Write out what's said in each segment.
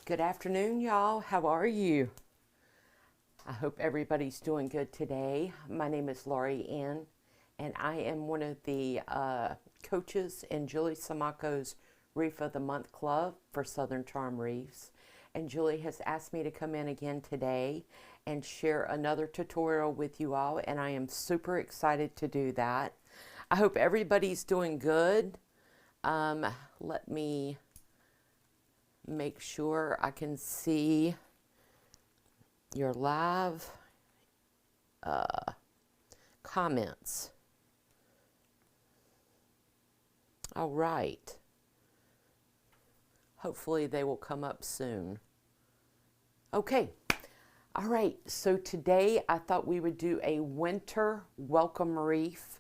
Good afternoon, y'all. How are you? I hope everybody's doing good today. My name is Laurie and I am one of the coaches in Julie Samako's Wreath of the Month Club for Southern Charm Wreaths. And Julie has asked me to come in again today and share another tutorial with you all, and I am super excited to do that. I hope everybody's doing good. Let me make sure I can see your live comments. All right. Hopefully they will come up soon. Okay. All right. So today I thought we would do a winter welcome wreath.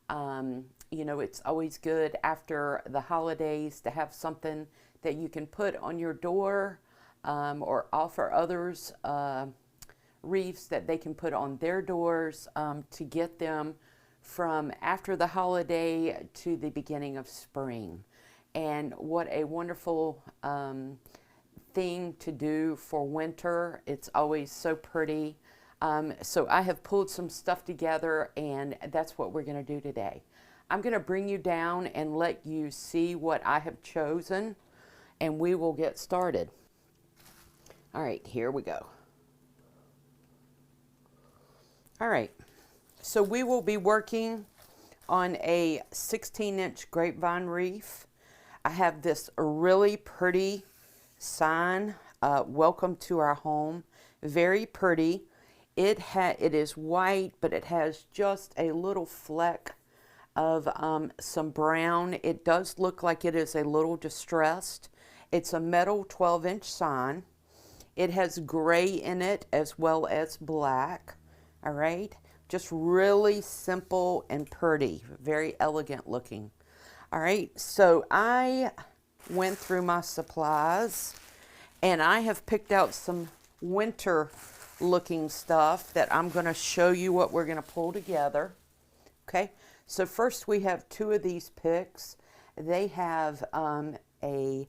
You know, it's always good after the holidays to have something that you can put on your door or offer others wreaths that they can put on their doors to get them from after the holiday to the beginning of spring. And what a wonderful thing to do for winter. It's always so pretty. So I have pulled some stuff together, and that's what we're going to do today. I'm going to bring you down and let you see what I have chosen, and we will get started. All right, here we go. All right, so we will be working on a 16-inch grapevine wreath. I have this really pretty sign, welcome to our home. Very pretty. It is white, but it has just a little fleck of some brown. It does look like it is a little distressed. It's a metal 12-inch sign. It has gray in it as well as black. All right, just really simple and pretty, very elegant looking. All right, so I went through my supplies and I have picked out some winter looking stuff that I'm going to show you what we're going to pull together. Okay, so first we have two of these picks. They have a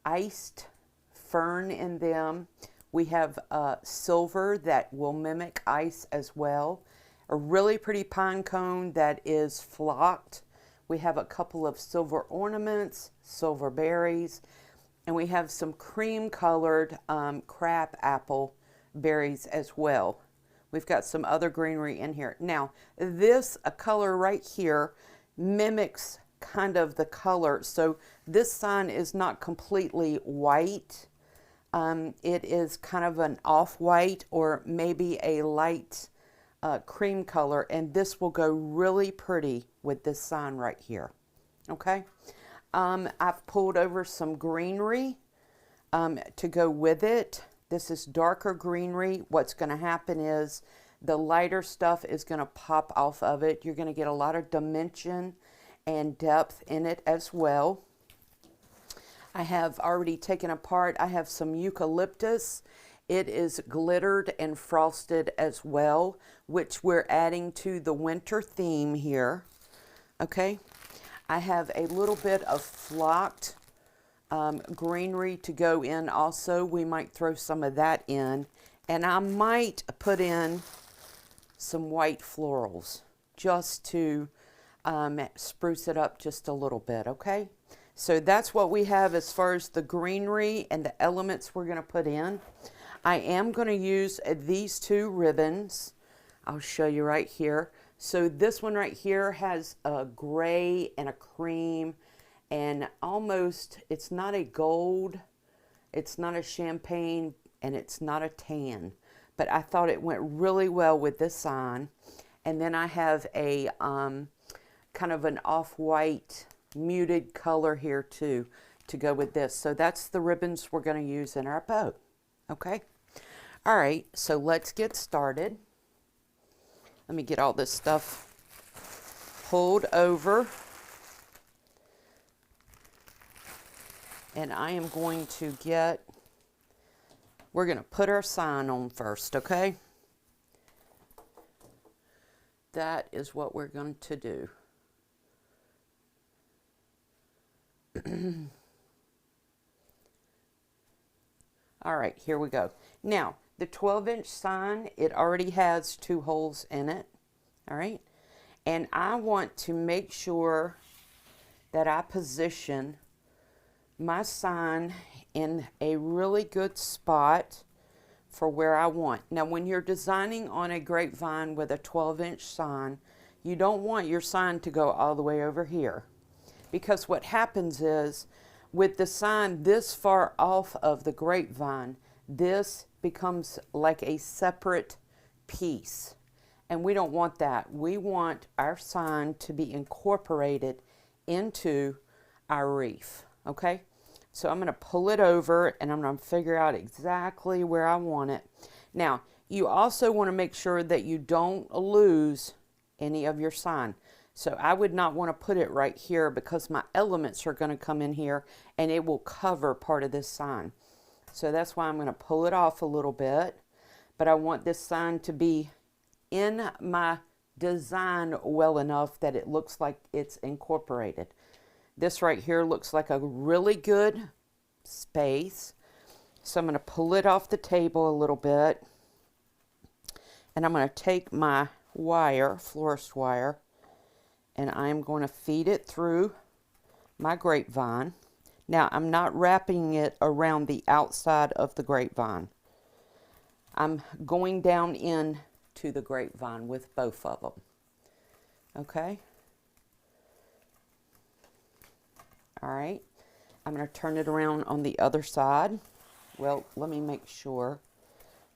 iced fern in them. We have silver that will mimic ice as well. A really pretty pine cone that is flocked. We have a couple of silver ornaments, silver berries, and we have some cream colored crab apple berries as well. We've got some other greenery in here. Now, this color right here mimics kind of the color. So this sign is not completely white. It is kind of an off-white or maybe a light cream color, and this will go really pretty with this sign right here. Okay, I've pulled over some greenery to go with it. This is darker greenery. What's going to happen is the lighter stuff is going to pop off of it. You're going to get a lot of dimension and depth in it as well. I have already taken apart, I have some eucalyptus. It is glittered and frosted as well, which we're adding to the winter theme here. Okay, I have a little bit of flocked greenery to go in also. We might throw some of that in, and I might put in some white florals just to spruce it up just a little bit. Okay, so that's what we have as far as the greenery and the elements we're going to put in. I am going to use these two ribbons. I'll show you right here. So this one right here has a gray and a cream, and almost, it's not a gold, it's not a champagne, and it's not a tan. But I thought it went really well with this sign. And then I have a kind of an off-white muted color here too to go with this. So that's the ribbons we're going to use in our bow. Okay. All right. So let's get started. Let me get all this stuff pulled over. And I am going to we're going to put our sign on first. Okay. That is what we're going to do. All right, here we go. Now, the 12-inch sign, it already has 2 holes in it. All right. And I want to make sure that I position my sign in a really good spot for where I want. Now, when you're designing on a grapevine with a 12-inch sign, you don't want your sign to go all the way over here. Because what happens is, with the sign this far off of the grapevine, this becomes like a separate piece. And we don't want that. We want our sign to be incorporated into our wreath, okay? So I'm going to pull it over and I'm going to figure out exactly where I want it. Now, you also want to make sure that you don't lose any of your sign. So I would not want to put it right here because my elements are going to come in here and it will cover part of this sign. So that's why I'm going to pull it off a little bit. But I want this sign to be in my design well enough that it looks like it's incorporated. This right here looks like a really good space. So I'm going to pull it off the table a little bit. And I'm going to take my wire, florist wire, and I'm going to feed it through my grapevine. Now, I'm not wrapping it around the outside of the grapevine. I'm going down in to the grapevine with both of them. Okay? All right. I'm going to turn it around on the other side. Well, let me make sure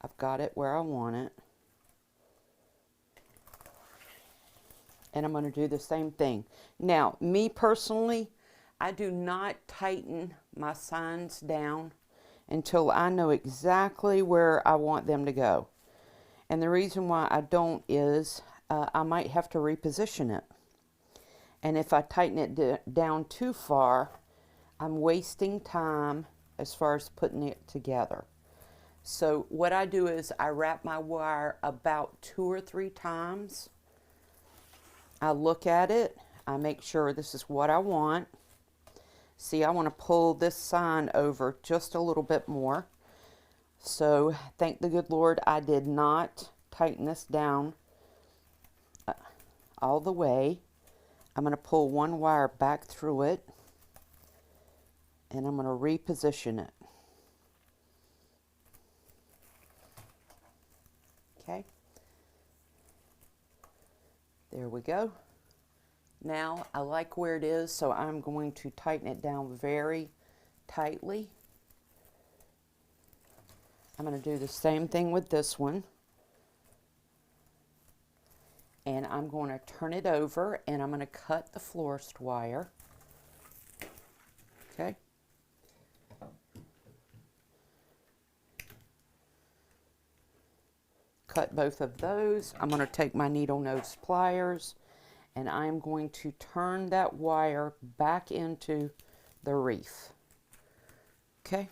I've got it where I want it. And I'm going to do the same thing. Now, me personally, I do not tighten my signs down until I know exactly where I want them to go. And the reason why I don't is I might have to reposition it. And if I tighten it down too far, I'm wasting time as far as putting it together. So what I do is I wrap my wire about 2 or 3 times. I look at it. I make sure this is what I want. See, I want to pull this sign over just a little bit more. So thank the good Lord I did not tighten this down all the way. I'm going to pull one wire back through it and I'm going to reposition it. Okay. There we go. Now I like where it is, so I'm going to tighten it down very tightly. I'm going to do the same thing with this one. And I'm going to turn it over and I'm going to cut the florist wire. Okay. Cut both of those. I'm going to take my needle nose pliers and I'm going to turn that wire back into the wreath. Okay.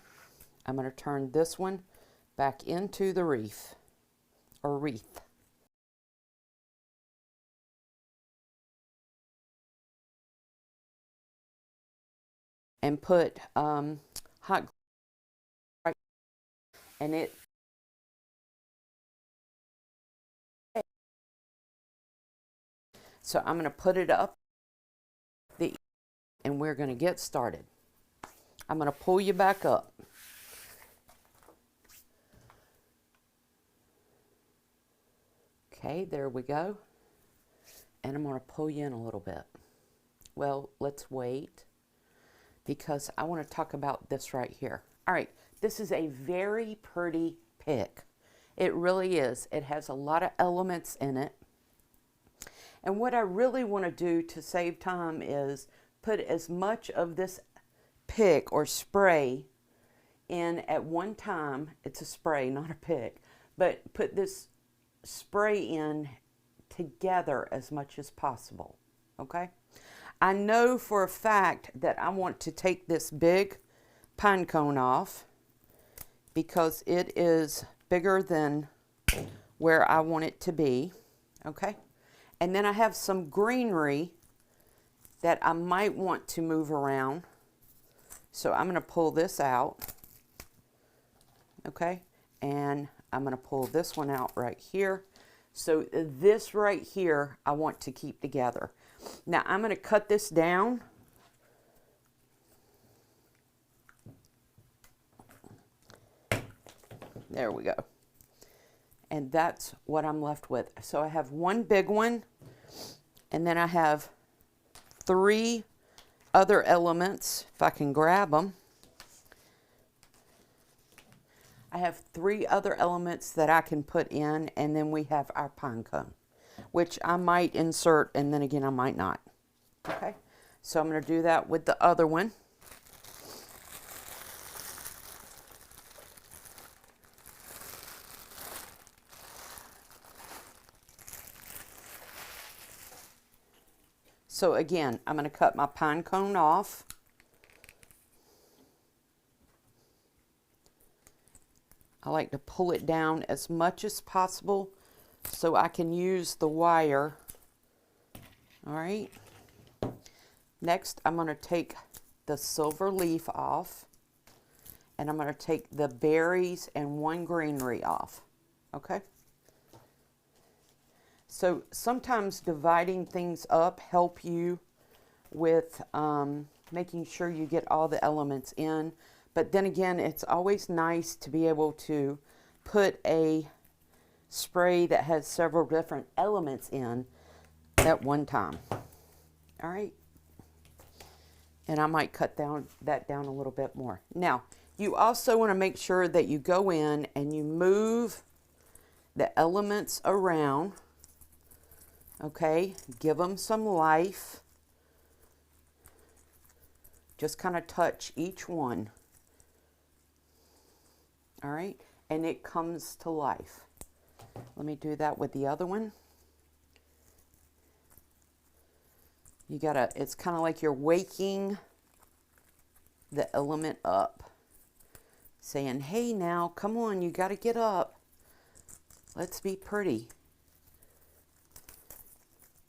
I'm going to turn this one back into the wreath or wreath. And put hot glue and it so I'm going to put it up and we're going to get started. I'm going to pull you back up. Okay, there we go. And I'm going to pull you in a little bit. Well, let's wait because I want to talk about this right here. All right, this is a very pretty pick. It really is. It has a lot of elements in it. And what I really want to do to save time is put as much of this pick or spray in at one time. It's a spray, not a pick. But put this spray in together as much as possible. Okay? I know for a fact that I want to take this big pine cone off because it is bigger than where I want it to be. Okay? And then I have some greenery that I might want to move around. So I'm going to pull this out. Okay, and I'm going to pull this one out right here. So this right here, I want to keep together. Now I'm going to cut this down. There we go. And that's what I'm left with. So I have one big one, and then I have 3 other elements, if I can grab them. I have 3 other elements that I can put in, and then we have our pine cone, which I might insert, and then again I might not. Okay, so I'm going to do that with the other one. So again, I'm going to cut my pine cone off. I like to pull it down as much as possible so I can use the wire. All right. Next, I'm going to take the silver leaf off, and I'm going to take the berries and 1 greenery off. Okay. So sometimes dividing things up help you with making sure you get all the elements in. But then again, it's always nice to be able to put a spray that has several different elements in at one time. All right. And I might cut that down a little bit more. Now, you also want to make sure that you go in and you move the elements around. Okay, give them some life. Just kind of touch each one. All right, and it comes to life. Let me do that with the other one. You gotta, it's kind of like you're waking the element up, saying, hey now, come on, you gotta get up. Let's be pretty.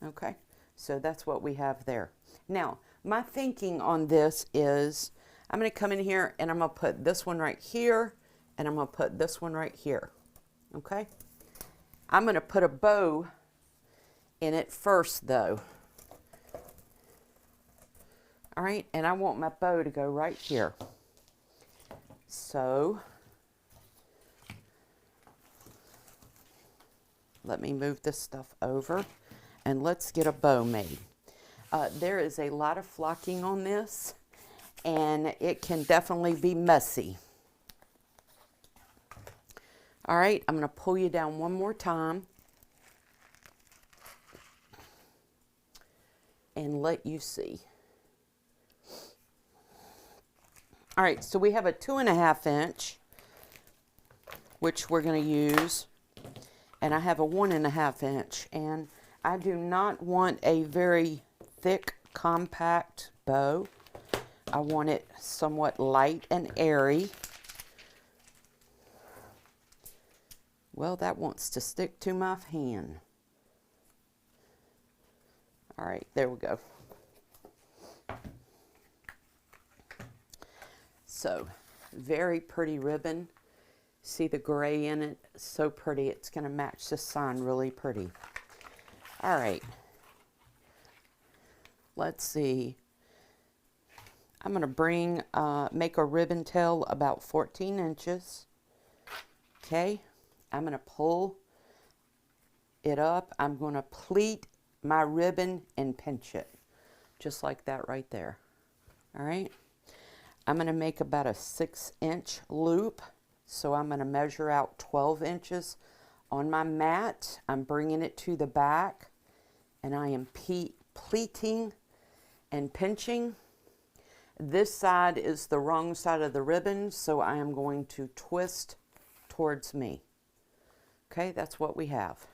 Okay, so that's what we have there. Now, my thinking on this is I'm going to come in here and I'm going to put this one right here, and I'm going to put this one right here. Okay, I'm going to put a bow in it first though. All right, and I want my bow to go right here. So let me move this stuff over. And let's get a bow made. There is a lot of flocking on this, and it can definitely be messy. All right, I'm going to pull you down one more time and let you see. All right, so we have a 2.5 inch, which we're going to use, and I have a 1.5 inch, and I do not want a very thick, compact bow. I want it somewhat light and airy. Well, that wants to stick to my hand. All right, there we go. So, very pretty ribbon. See the gray in it? So pretty. It's going to match the sign really pretty. All right, let's see. I'm going to make a ribbon tail about 14 inches. Okay, I'm going to pull it up. I'm going to pleat my ribbon and pinch it, just like that right there. All right, I'm going to make about a 6-inch loop. So I'm going to measure out 12 inches on my mat. I'm bringing it to the back, and I am pleating and pinching. This side is the wrong side of the ribbon, so I am going to twist towards me. Okay, that's what we have.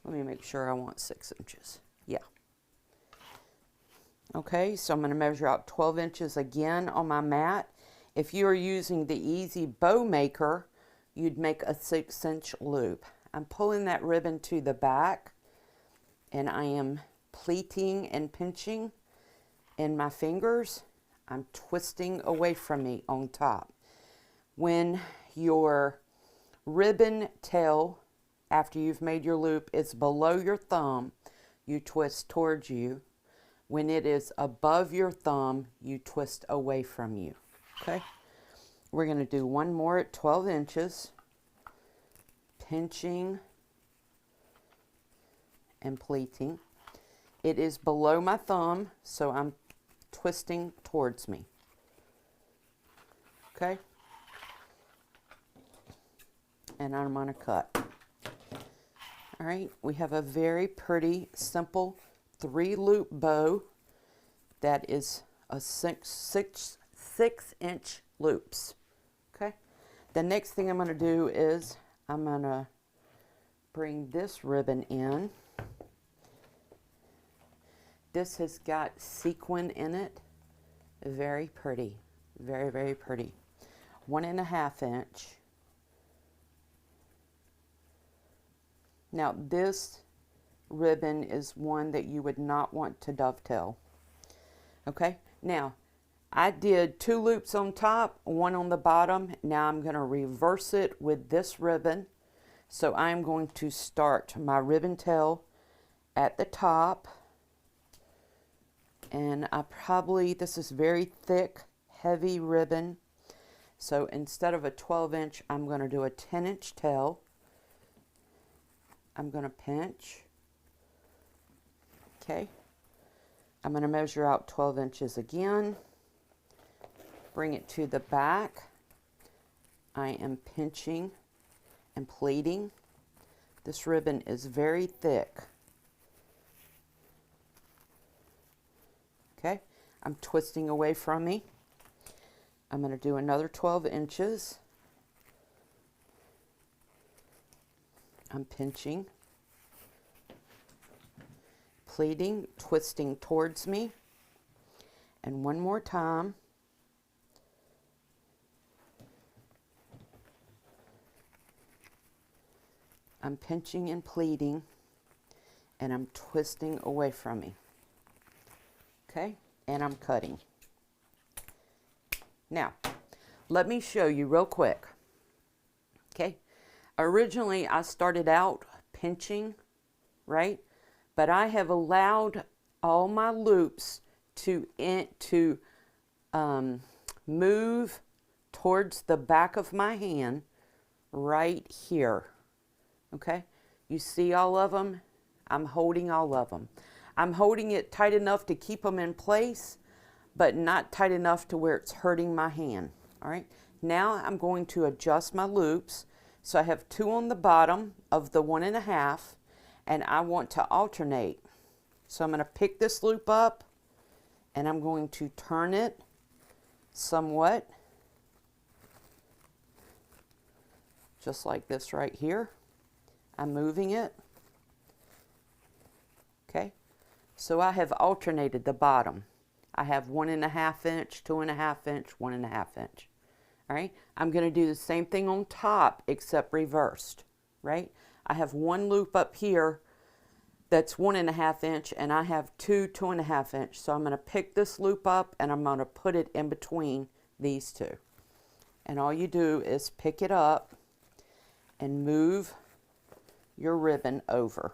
Let me make sure I want 6 inches. Yeah. Okay, so I'm going to measure out 12 inches again on my mat. If you are using the Easy Bow Maker, you'd make a 6-inch loop. I'm pulling that ribbon to the back, and I am pleating and pinching in my fingers. I'm twisting away from me on top. When your ribbon tail, after you've made your loop, is below your thumb, you twist towards you. When it is above your thumb, you twist away from you. Okay? We're going to do one more at 12 inches, pinching and pleating. It is below my thumb, so I'm twisting towards me. Okay? And I'm going to cut. All right, we have a very pretty, simple 3-loop bow that is a 6-inch loops. Okay? The next thing I'm going to do is I'm going to bring this ribbon in. This has got sequin in it. Very pretty. Very, very pretty. 1.5 inch. Now this ribbon is one that you would not want to dovetail. Okay, now I did 2 loops on top, 1 on the bottom. Now I'm going to reverse it with this ribbon. So I'm going to start my ribbon tail at the top, and this is very thick, heavy ribbon. So instead of a 12-inch, I'm going to do a 10-inch tail. I'm going to pinch. Okay. I'm going to measure out 12 inches again. Bring it to the back. I am pinching and pleating. This ribbon is very thick. Okay. I'm twisting away from me. I'm going to do another 12 inches. I'm pinching, pleating, twisting towards me, and one more time. I'm pinching and pleating, and I'm twisting away from me. Okay, and I'm cutting. Now, let me show you real quick. Okay. Originally, I started out pinching, right? But I have allowed all my loops to move towards the back of my hand right here. Okay? You see all of them? I'm holding all of them. I'm holding it tight enough to keep them in place, but not tight enough to where it's hurting my hand. All right? Now I'm going to adjust my loops. So I have 2 on the bottom of the 1.5, and I want to alternate. So I'm going to pick this loop up, and I'm going to turn it somewhat, just like this right here. I'm moving it. Okay, so I have alternated the bottom. I have 1.5 inch, 2.5 inch, 1.5 inch. All right, I'm going to do the same thing on top except reversed, right? I have 1 loop up here that's 1.5 inch, and I have 2 2.5 inch. So I'm going to pick this loop up, and I'm going to put it in between these 2. And all you do is pick it up and move your ribbon over.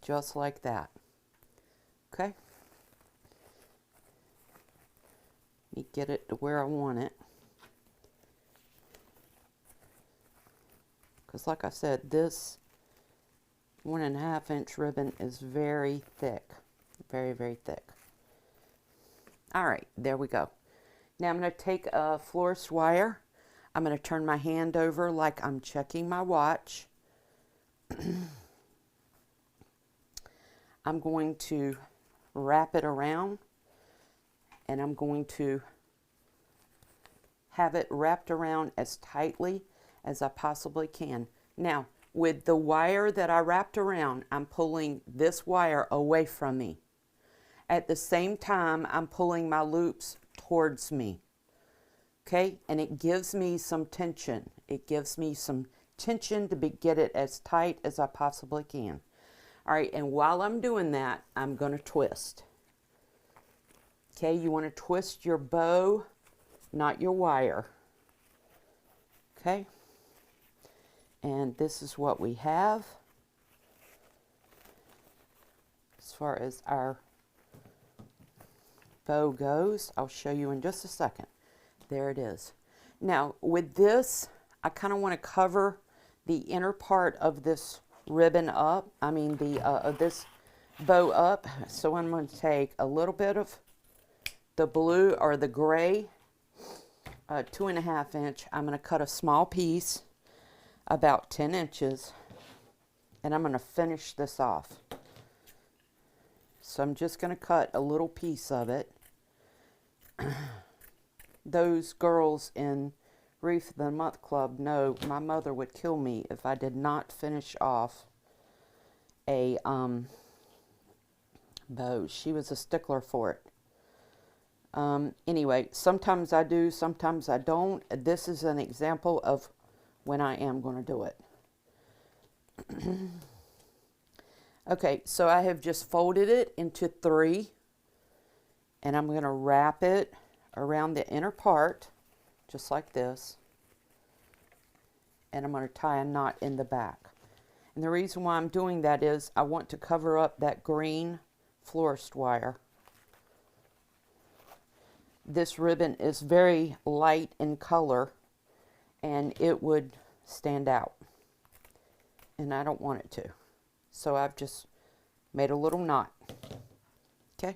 Just like that. Okay? Let me get it to where I want it. Because like I said, this 1.5 inch ribbon is very thick. Very, very thick. All right, there we go. Now I'm going to take a florist wire. I'm going to turn my hand over like I'm checking my watch. I'm going to wrap it around, and I'm going to have it wrapped around as tightly as I possibly can. Now, with the wire that I wrapped around, I'm pulling this wire away from me. At the same time, I'm pulling my loops towards me. Okay, and it gives me some tension. It gives me some tension to get it as tight as I possibly can. All right, and while I'm doing that, I'm going to twist. Okay, you want to twist your bow, not your wire. Okay, and this is what we have as far as our bow goes. I'll show you in just a second. There it is. Now with this, I kind of want to cover the inner part of this ribbon up, of this bow up. So I'm going to take a little bit of the blue or the gray, 2.5 inch. I'm going to cut a small piece, about 10 inches, and I'm going to finish this off. So I'm just going to cut a little piece of it. Those girls in Wreath of the Month Club know my mother would kill me if I did not finish off a bow. She was a stickler for it. Anyway, sometimes I do, sometimes I don't. This is an example of when I am going to do it. Okay, so I have just folded it into 3, and I'm going to wrap it around the inner part, just like this, and I'm going to tie a knot in the back. And the reason why I'm doing that is I want to cover up that green florist wire. This ribbon is very light in color, and it would stand out, and I don't want it to. So I've just made a little knot, okay,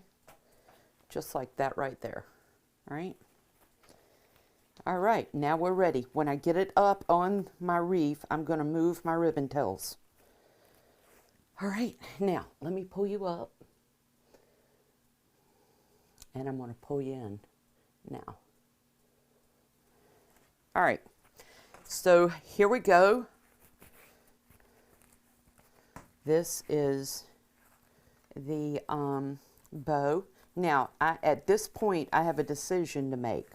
just like that right there. All right, now we're ready. When I get it up on my wreath, I'm going to move my ribbon tails. All right, now let me pull you up, and I'm going to pull you in now. All right, so here we go. This is the bow. Now, at this point, I have a decision to make.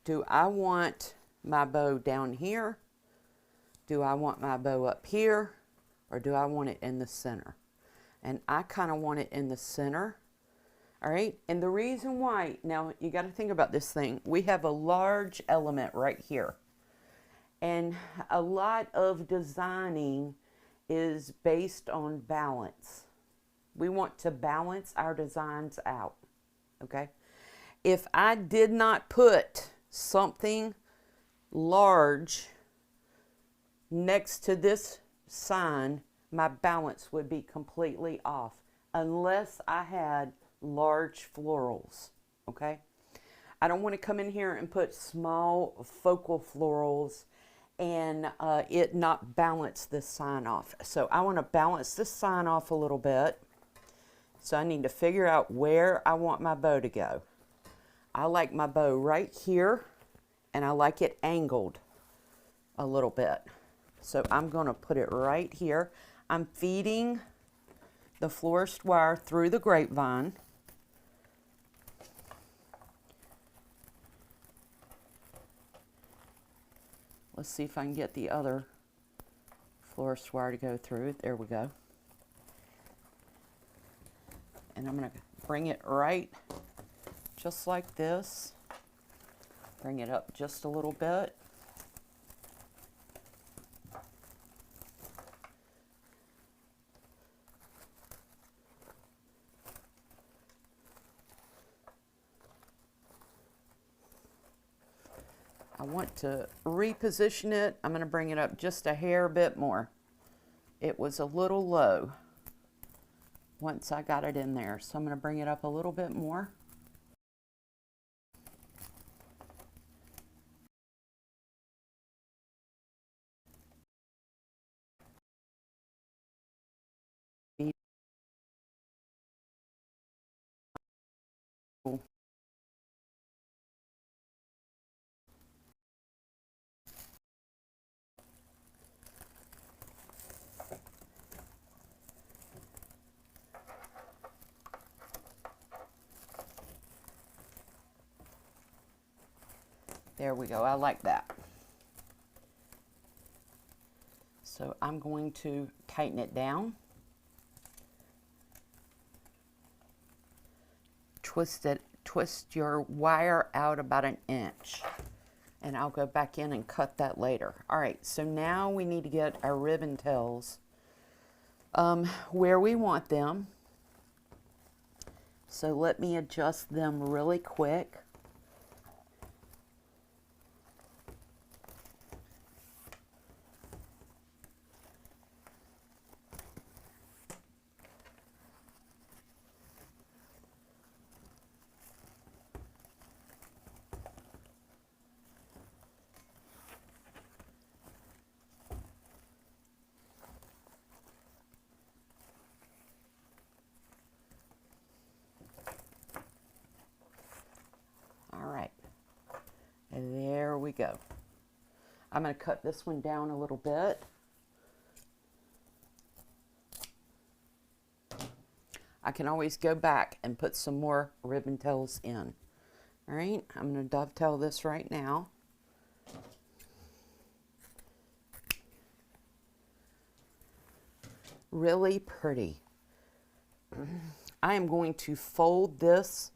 Do I want my bow down here? Do I want my bow up here? Or do I want it in the center? And I kind of want it in the center. All right, and the reason why, now you got to think about this thing. We have a large element right here. And a lot of designing is based on balance. We want to balance our designs out, okay? If I did not put something large next to this sign, my balance would be completely off unless I had large florals, okay? I don't want to come in here and put small focal florals and it not balance this sign off. So I want to balance this sign off a little bit. So I need to figure out where I want my bow to go. I like my bow right here, and I like it angled a little bit. So I'm going to put it right here. I'm feeding the florist wire through the grapevine. Let's see if I can get the other florist wire to go through it. There we go. And I'm going to bring it right just like this. Bring it up just a little bit. I want to reposition it. I'm going to bring it up just a hair bit more. It was a little low once I got it in there, so I'm going to bring it up a little bit more. There we go. I like that. So I'm going to tighten it down. twist your wire out about 1 inch. And I'll go back in and cut that later. All right, so now we need to get our ribbon tails where we want them. So let me adjust them really quick. And there we go. I'm going to cut this one down a little bit. I can always go back and put some more ribbon tails in. All right, I'm going to dovetail this right now. Really pretty. I am going to fold this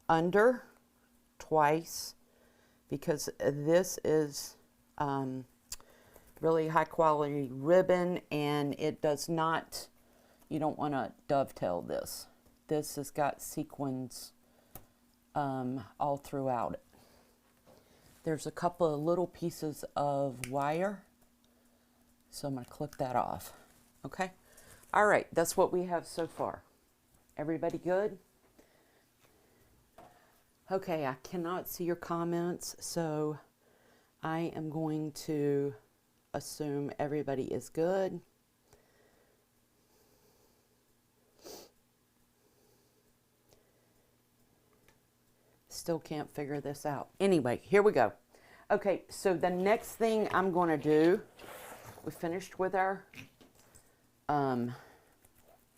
under twice because this is really high quality ribbon, and it does not, you don't want to dovetail this. This has got sequins all throughout it. There's a couple of little pieces of wire, so I'm going to clip that off. Okay? All right, that's what we have so far. Everybody good? Okay, I cannot see your comments, so I am going to assume everybody is good. Still can't figure this out. Anyway, here we go. Okay, so the next thing I'm going to do, we finished with our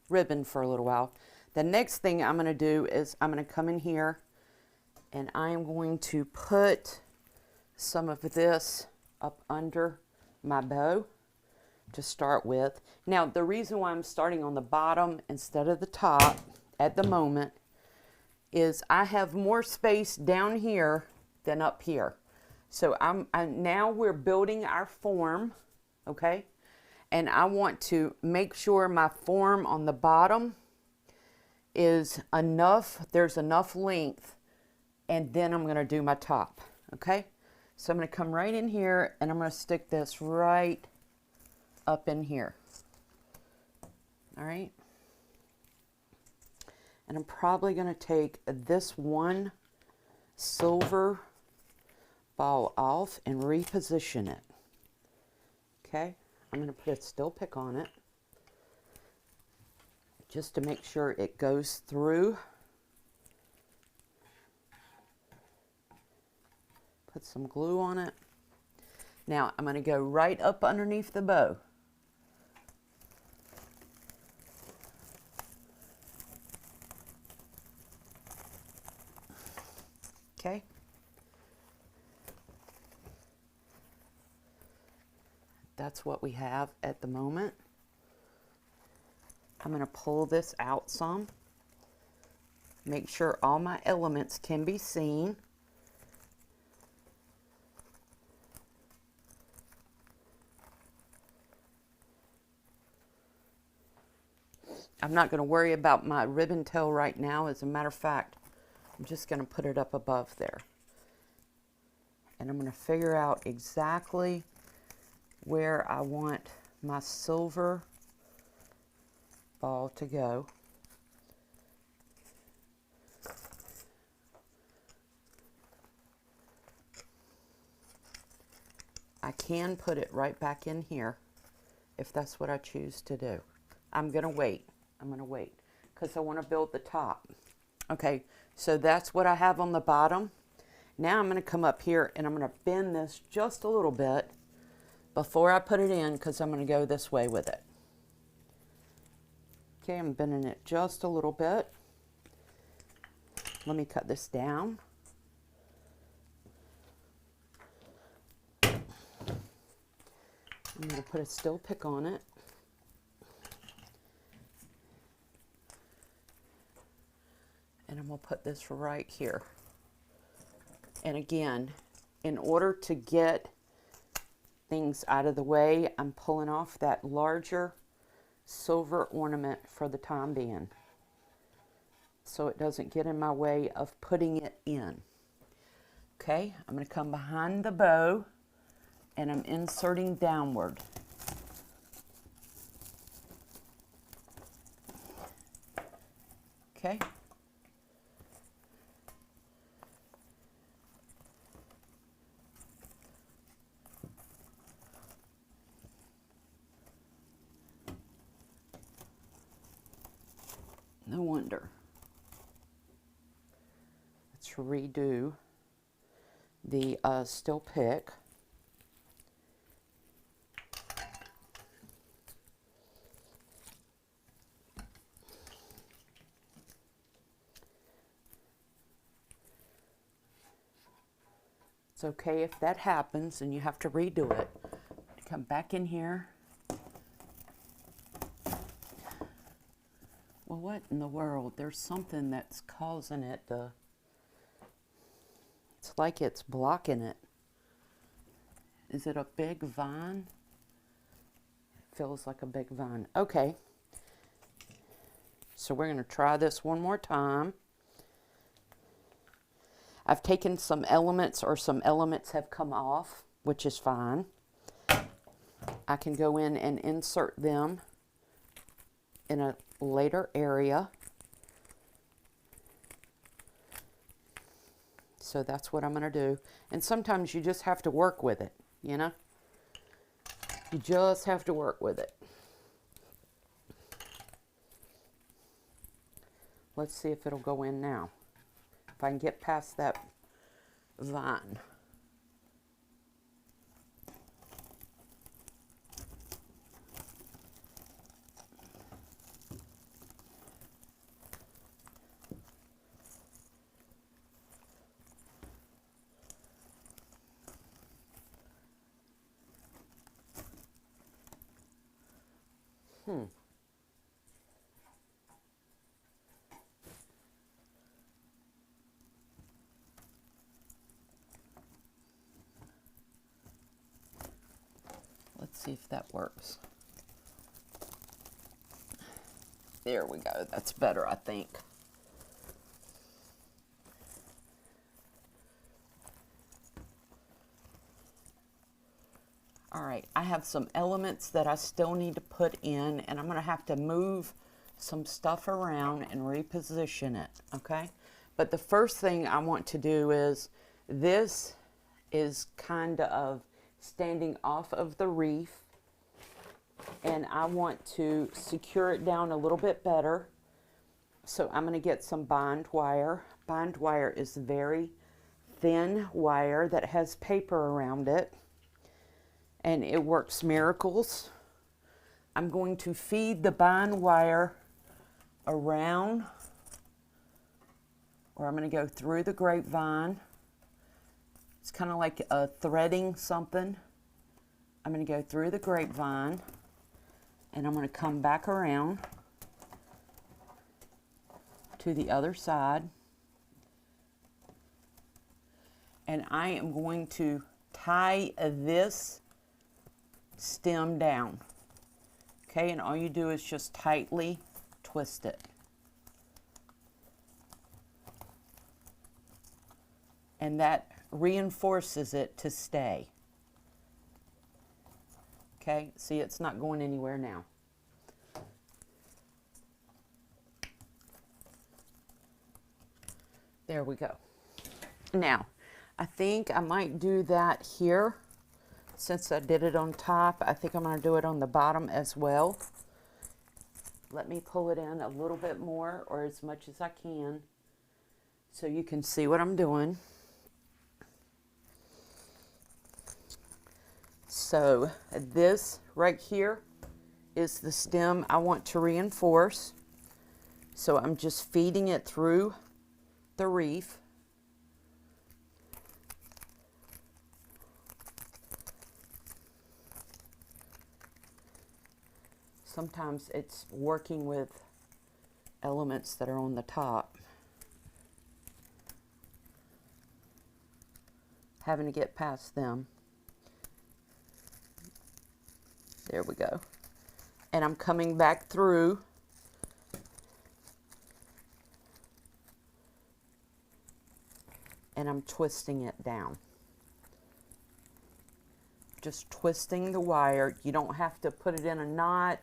ribbon for a little while. The next thing I'm going to do is I'm going to come in here and I am going to put some of this up under my bow to start with. Now, the reason why I'm starting on the bottom instead of the top at the moment is I have more space down here than up here. So now we're building our form, okay? And I want to make sure my form on the bottom is enough, there's enough length, and then I'm going to do my top, okay? So I'm going to come right in here, and I'm going to stick this right up in here, all right? And I'm probably going to take this one silver ball off and reposition it, okay? I'm going to put a still pick on it just to make sure it goes through. Put some glue on it. Now I'm going to go right up underneath the bow. Okay. That's what we have at the moment. I'm going to pull this out some. Make sure all my elements can be seen. I'm not going to worry about my ribbon tail right now. As a matter of fact, I'm just going to put it up above there. And I'm going to figure out exactly where I want my silver ball to go. I can put it right back in here if that's what I choose to do. I'm going to wait. I'm going to wait because I want to build the top. Okay, so that's what I have on the bottom. Now I'm going to come up here and I'm going to bend this just a little bit before I put it in because I'm going to go this way with it. Okay, I'm bending it just a little bit. Let me cut this down. I'm going to put a still pick on it. And And I'm going to put this right here. And again, in order to get things out of the way, I'm pulling off that larger silver ornament for the time being, so it doesn't get in my way of putting it in. Okay, I'm going to come behind the bow and I'm inserting downward. Okay. No wonder. Let's redo the still pick. It's okay if that happens and you have to redo it. Come back in here. Well, what in the world? There's something that's causing it to... It's like it's blocking it. Is it a big vine? It feels like a big vine. Okay. So we're going to try this one more time. I've taken some elements, or some elements have come off, which is fine. I can go in and insert them in a later area. So that's what I'm going to do. And sometimes you just have to work with it, you know? You just have to work with it. Let's see if it'll go in now. If I can get past that vine. Let's see if that works. There we go. That's better, I think. All right, I have some elements that I still need to put in, and I'm going to have to move some stuff around and reposition it, okay? But the first thing I want to do is, this is kind of standing off of the wreath, and I want to secure it down a little bit better. So I'm going to get some bind wire. Bind wire is very thin wire that has paper around it, and it works miracles. I'm going to feed the bind wire around, or I'm going to go through the grapevine. It's kind of like threading something. I'm going to go through the grapevine, and I'm going to come back around to the other side. And I am going to tie this stem down. Okay, and all you do is just tightly twist it. And that reinforces it to stay. Okay, see, it's not going anywhere now. There we go. Now, I think I might do that here. Since I did it on top, I think I'm going to do it on the bottom as well. Let me pull it in a little bit more, or as much as I can, so you can see what I'm doing. So this right here is the stem I want to reinforce. So I'm just feeding it through the wreath. Sometimes it's working with elements that are on the top. having to get past them. There we go. And I'm coming back through. And I'm twisting it down. Just twisting the wire. You don't have to put it in a knot.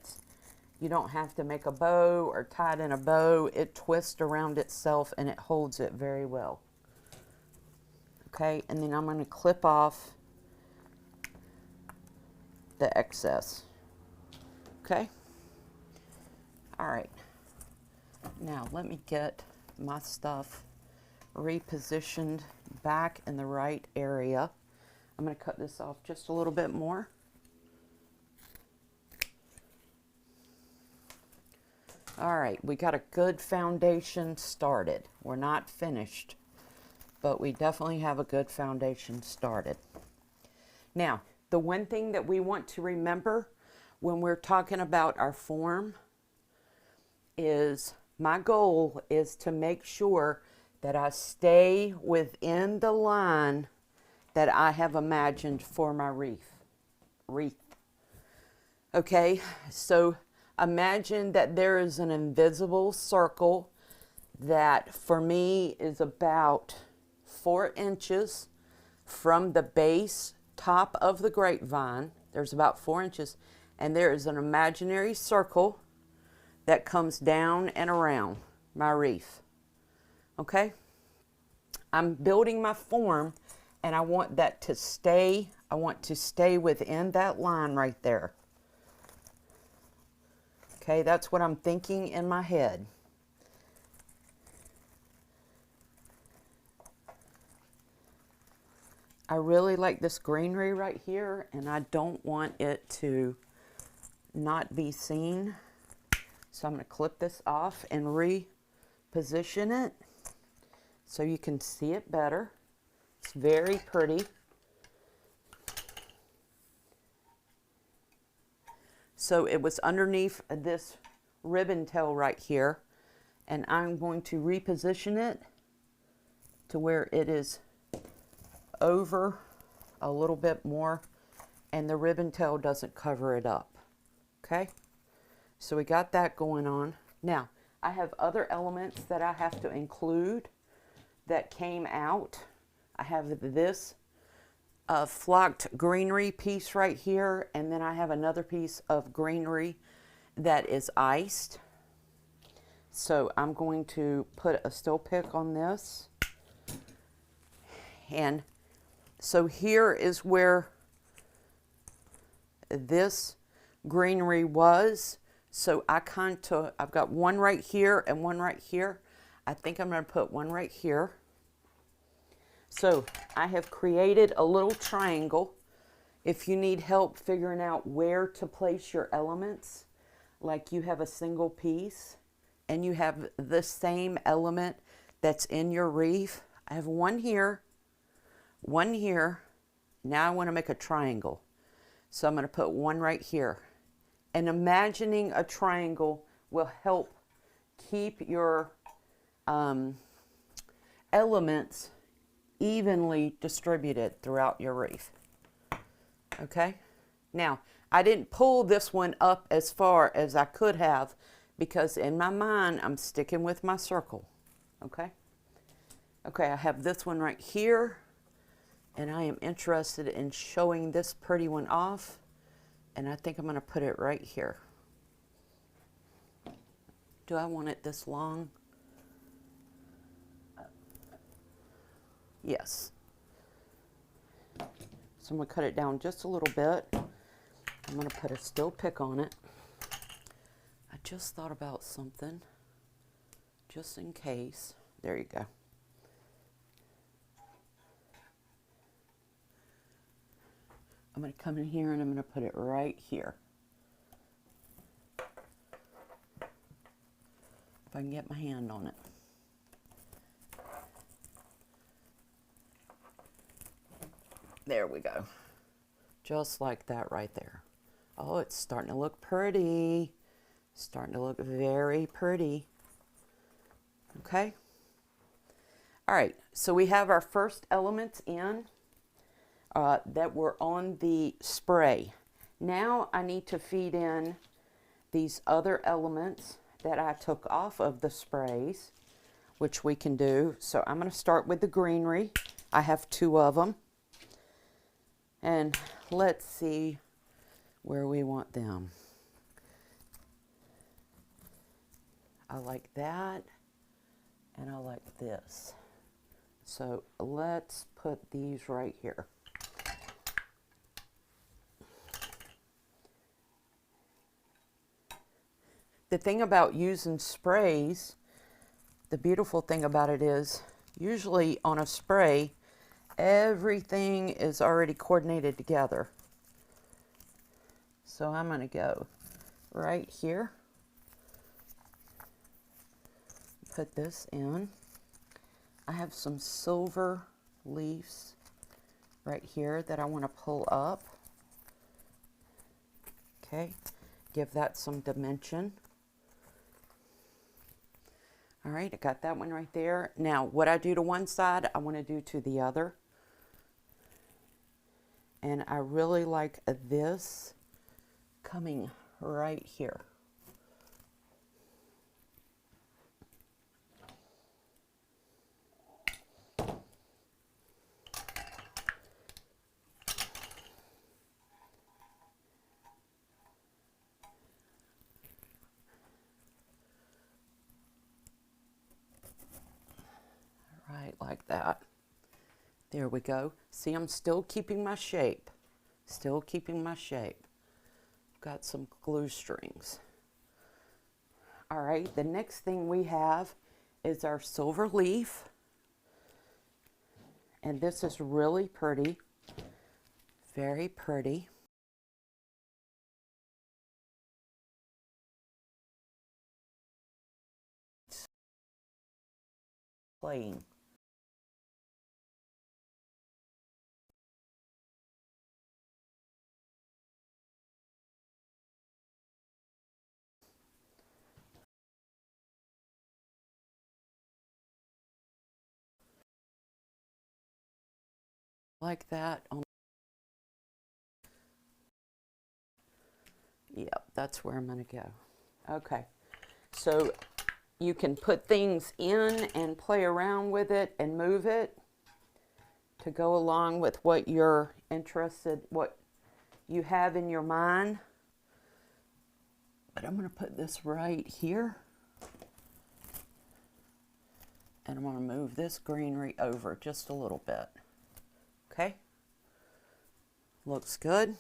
You don't have to make a bow or tie it in a bow. It twists around itself and it holds it very well. Okay, and then I'm going to clip off the excess. Okay. All right. Now let me get my stuff repositioned back in the right area. I'm going to cut this off just a little bit more. All right, we got a good foundation started. We're not finished, but we definitely have a good foundation started. Now, the one thing that we want to remember when we're talking about our form is my goal is to make sure that I stay within the line that I have imagined for my wreath. Okay, so imagine that there is an invisible circle that for me is about 4 inches from the base top of the grapevine. There's about 4 inches, and there is an imaginary circle that comes down and around my wreath. Okay, I'm building my form, and I want that to stay. I want to stay within that line right there. Okay, that's what I'm thinking in my head. I really like this greenery right here, and I don't want it to not be seen. So I'm going to clip this off and reposition it so you can see it better. It's very pretty. So it was underneath this ribbon tail right here, and I'm going to reposition it to where it is over a little bit more and the ribbon tail doesn't cover it up. Okay, so we got that going on. Now I have other elements that I have to include that came out. I have this flocked greenery piece right here, and then I have another piece of greenery that is iced. So I'm going to put a still pick on this, and so here is where this greenery was. So I've got one right here and one right here. I think I'm going to put one right here. So I have created a little triangle. If you need help figuring out where to place your elements, like you have a single piece and you have the same element that's in your wreath, I have one here, one here. Now I want to make a triangle. So I'm going to put one right here. And imagining a triangle will help keep your elements evenly distributed throughout your wreath. Okay, now I didn't pull this one up as far as I could have because in my mind I'm sticking with my circle. Okay, I have this one right here, and I am interested in showing this pretty one off, and I think I'm going to put it right here. Do I want it this long? Yes. So I'm going to cut it down just a little bit. I'm going to put a still pick on it. I just thought about something, just in case. There you go. I'm going to come in here and I'm going to put it right here. If I can get my hand on it. There we go. Just like that right there. Oh, it's starting to look pretty. Starting to look very pretty. Okay. All right, so we have our first elements in. that were on the spray. Now I need to feed in these other elements that I took off of the sprays, which we can do. So I'm going to start with the greenery. I have 2 of them. And let's see where we want them. I like that, and I like this. So let's put these right here. The thing about using sprays, the beautiful thing about it is, usually on a spray, everything is already coordinated together. So I'm going to go right here. Put this in. I have some silver leaves right here that I want to pull up. Okay, give that some dimension. All right, I got that one right there. Now, what I do to one side, I want to do to the other. And I really like this coming right here. Right, like that. There we go. See, I'm still keeping my shape. Still keeping my shape. Got some glue strings. All right, the next thing we have is our silver leaf. And this is really pretty. Very pretty. Playing. Like that. Yep, that's where I'm going to go. Okay, so you can put things in and play around with it and move it to go along with what you're interested, what you have in your mind. But I'm going to put this right here. And I'm going to move this greenery over just a little bit. Okay? Looks good.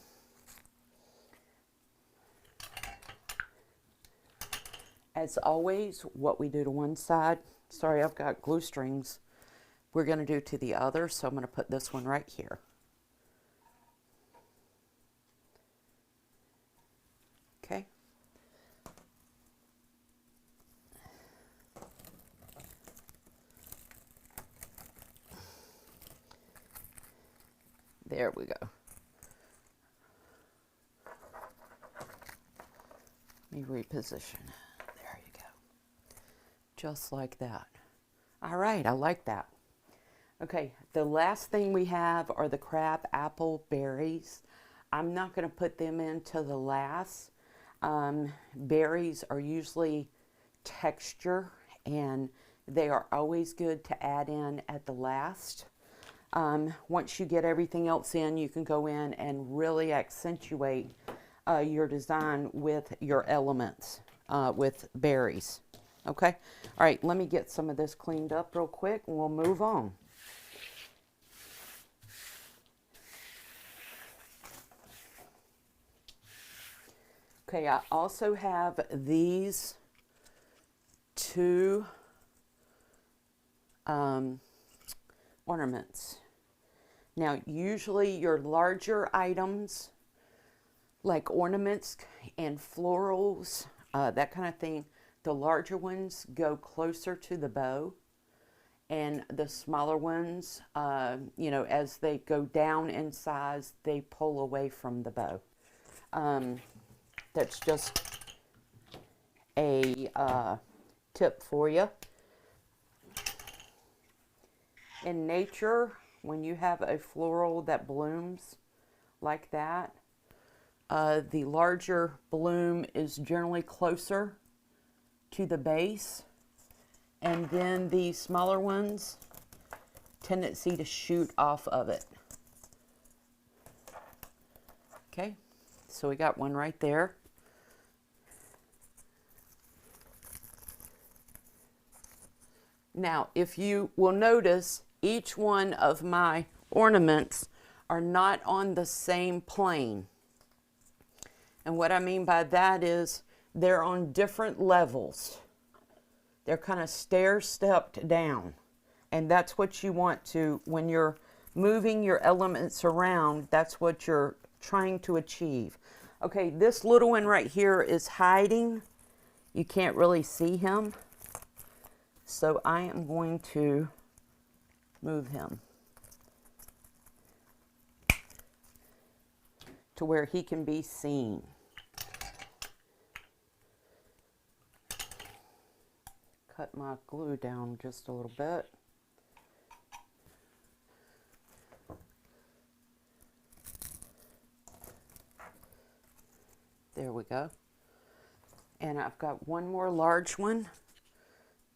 As always, what we do to one side, sorry, I've got glue strings, we're going to do to the other, so I'm going to put this one right here. Okay. There we go. Let me reposition. There you go. Just like that. All right, I like that. Okay, the last thing we have are the crab apple berries. I'm not going to put them into the last. Berries are usually texture, and they are always good to add in at the last. Once you get everything else in, you can go in and really accentuate your design with your elements, with berries. Okay? All right, let me get some of this cleaned up real quick and we'll move on. Okay, I also have these 2 ornaments. Now, usually your larger items, like ornaments and florals, that kind of thing, the larger ones go closer to the bow, and the smaller ones, you know, as they go down in size, they pull away from the bow. That's just a tip for you. In nature, when you have a floral that blooms like that, the larger bloom is generally closer to the base, and then the smaller ones tendency to shoot off of it. Okay, so we got one right there. Now, if you will notice, each one of my ornaments are not on the same plane. And what I mean by that is they're on different levels. They're kind of stair-stepped down. And that's what you want to, when you're moving your elements around, that's what you're trying to achieve. Okay, this little one right here is hiding. You can't really see him. So I am going to move him to where he can be seen. Cut my glue down just a little bit. There we go. And I've got one more large one.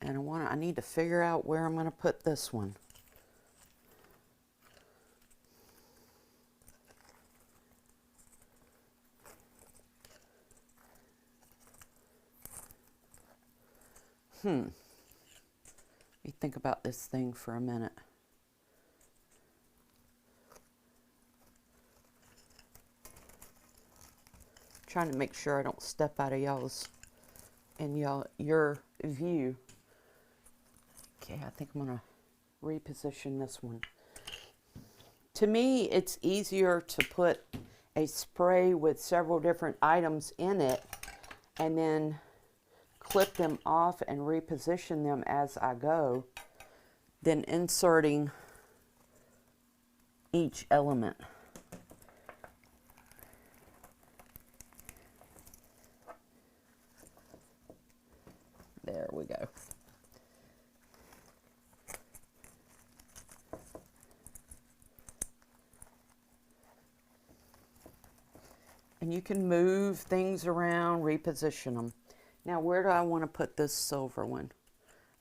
And I need to figure out where I'm going to put this one. Let me think about this thing for a minute. Trying to make sure I don't step out of your view. Okay, I think I'm going to reposition this one. To me, it's easier to put a spray with several different items in it and then clip them off and reposition them as I go than inserting each element. There we go. And you can move things around, reposition them. Now, where do I want to put this silver one?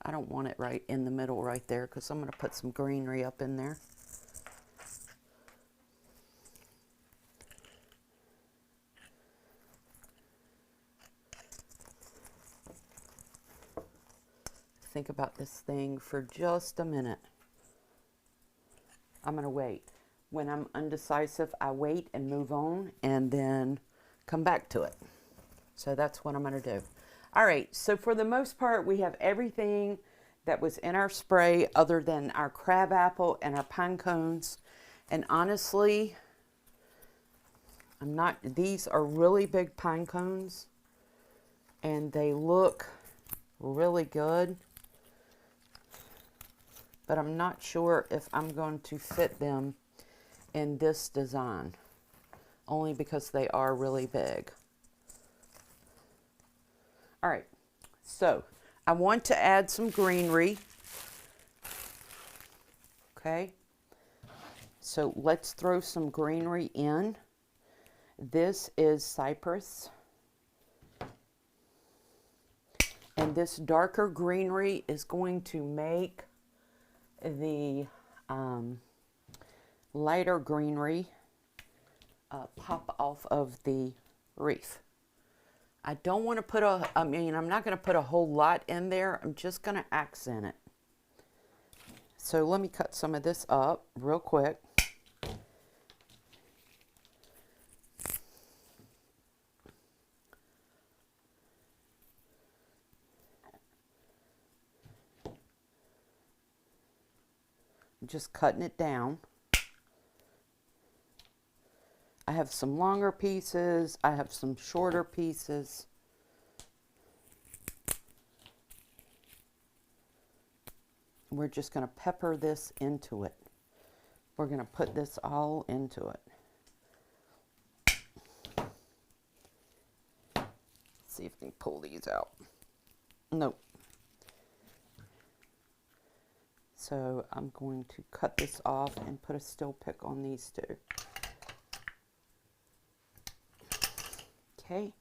I don't want it right in the middle right there because I'm going to put some greenery up in there. Think about this thing for just a minute. I'm going to wait. When I'm undecisive, I wait and move on and then come back to it. So that's what I'm going to do. All right, so for the most part, we have everything that was in our spray other than our crabapple and our pine cones. And honestly, these are really big pine cones and they look really good. But I'm not sure if I'm going to fit them in this design, only because they are really big. All right, so I want to add some greenery. Okay, so let's throw some greenery in. This is cypress. And this darker greenery is going to make the lighter greenery pop off of the wreath. I don't want to put I'm not going to put a whole lot in there. I'm just going to accent it. So let me cut some of this up real quick. I'm just cutting it down. I have some longer pieces. I have some shorter pieces. We're just going to pepper this into it. We're going to put this all into it. Let's see if we can pull these out. Nope. So I'm going to cut this off and put a steel pick on these two. Okay.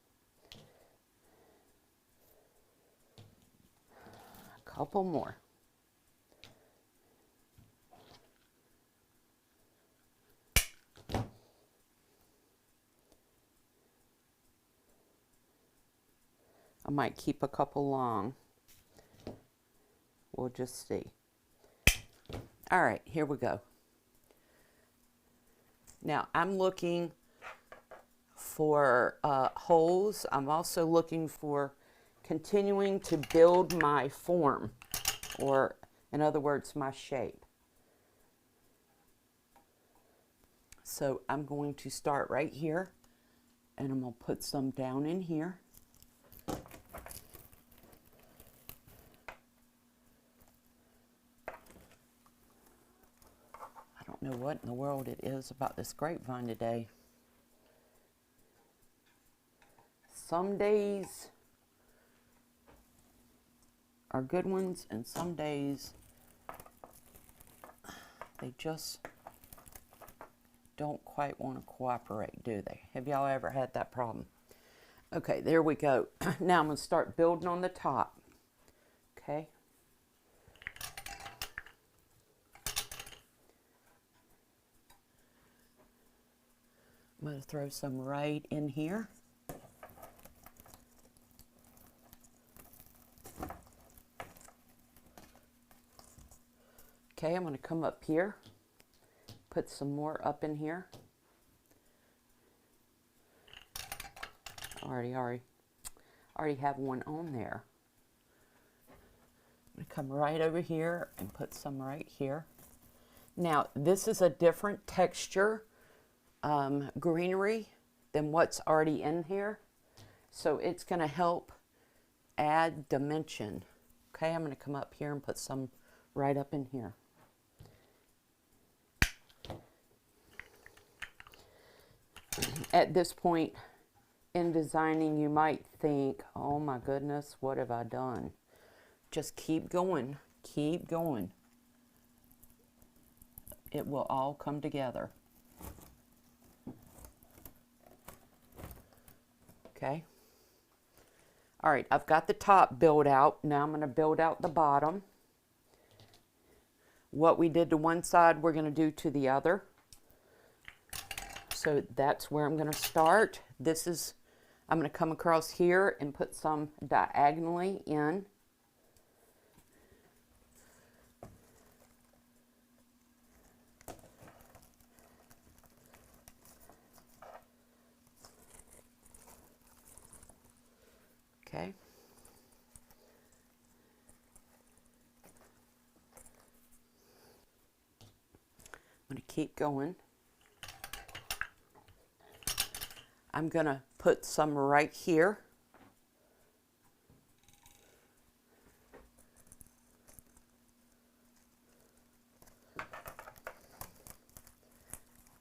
A couple more. I might keep a couple long. We'll just see. All right, here we go. Now I'm looking for holes. I'm also looking for continuing to build my form, or in other words, my shape. So I'm going to start right here, and I'm going to put some down in here. I don't know what in the world it is about this grapevine today. Some days are good ones, and some days they just don't quite want to cooperate, do they? Have y'all ever had that problem? Okay, there we go. Now I'm going to start building on the top. Okay. I'm going to throw some right in here. Okay, I'm going to come up here, put some more up in here. Already have one on there. I'm going to come right over here and put some right here. Now, this is a different texture greenery than what's already in here, so it's going to help add dimension. Okay, I'm going to come up here and put some right up in here. At this point in designing, you might think, oh my goodness, what have I done? Just keep going, keep going. It will all come together. Okay. All right, I've got the top built out. Now I'm going to build out the bottom. What we did to one side, we're going to do to the other. So that's where I'm going to start. This is, I'm going to come across here and put some diagonally in. Okay. I'm going to keep going. I'm going to put some right here.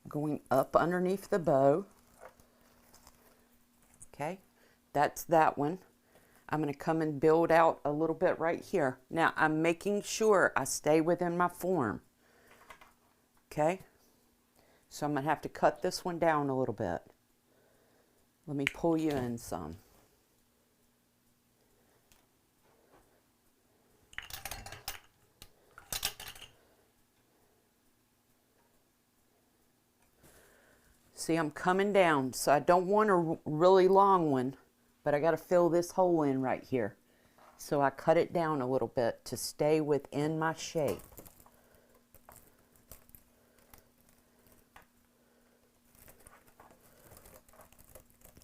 Going up underneath the bow. Okay, that's that one. I'm going to come and build out a little bit right here. Now, I'm making sure I stay within my form. Okay, so I'm going to have to cut this one down a little bit. Let me pull you in some. See, I'm coming down, so I don't want a really long one, but I got to fill this hole in right here. So I cut it down a little bit to stay within my shape.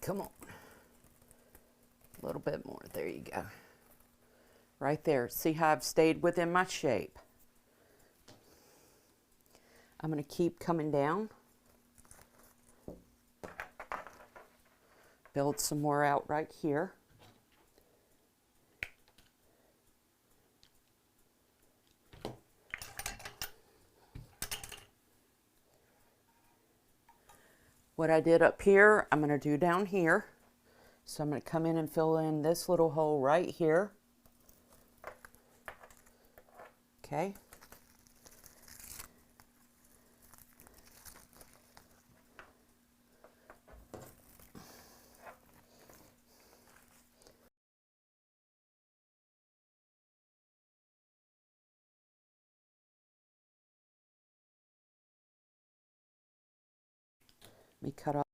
Come on. A little bit more. There you go. Right there. See how I've stayed within my shape? I'm going to keep coming down. Build some more out right here. What I did up here, I'm going to do down here. So I'm going to come in and fill in this little hole right here. Okay. Let me cut off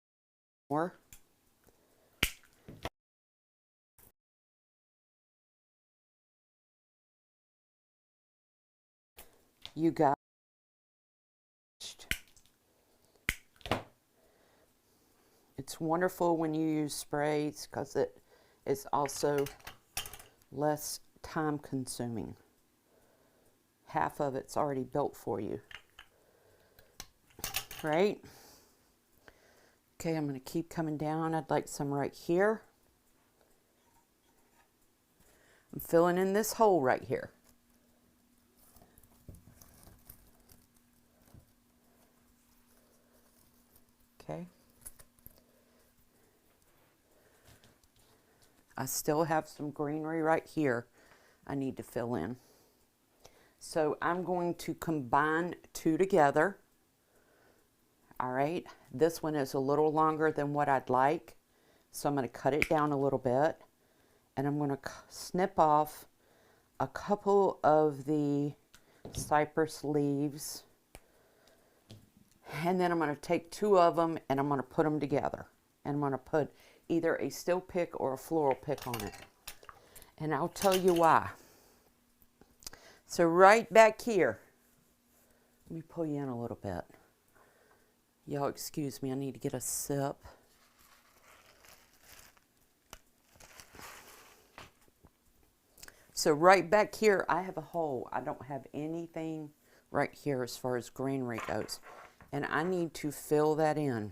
more. You got it's wonderful when you use sprays because it is also less time consuming. Half of it's already built for you, right? Okay, I'm going to keep coming down. I'd like some right here. I'm filling in this hole right here. Okay. I still have some greenery right here I need to fill in. So I'm going to combine two together. All right, this one is a little longer than what I'd like, so I'm going to cut it down a little bit, and I'm going to snip off a couple of the cypress leaves, and then I'm going to take two of them and I'm going to put them together, and I'm going to put either a still pick or a floral pick on it, and I'll tell you why. So right back here, let me pull you in a little bit. Y'all excuse me, I need to get a sip. So right back here, I have a hole. I don't have anything right here as far as greenery goes. And I need to fill that in.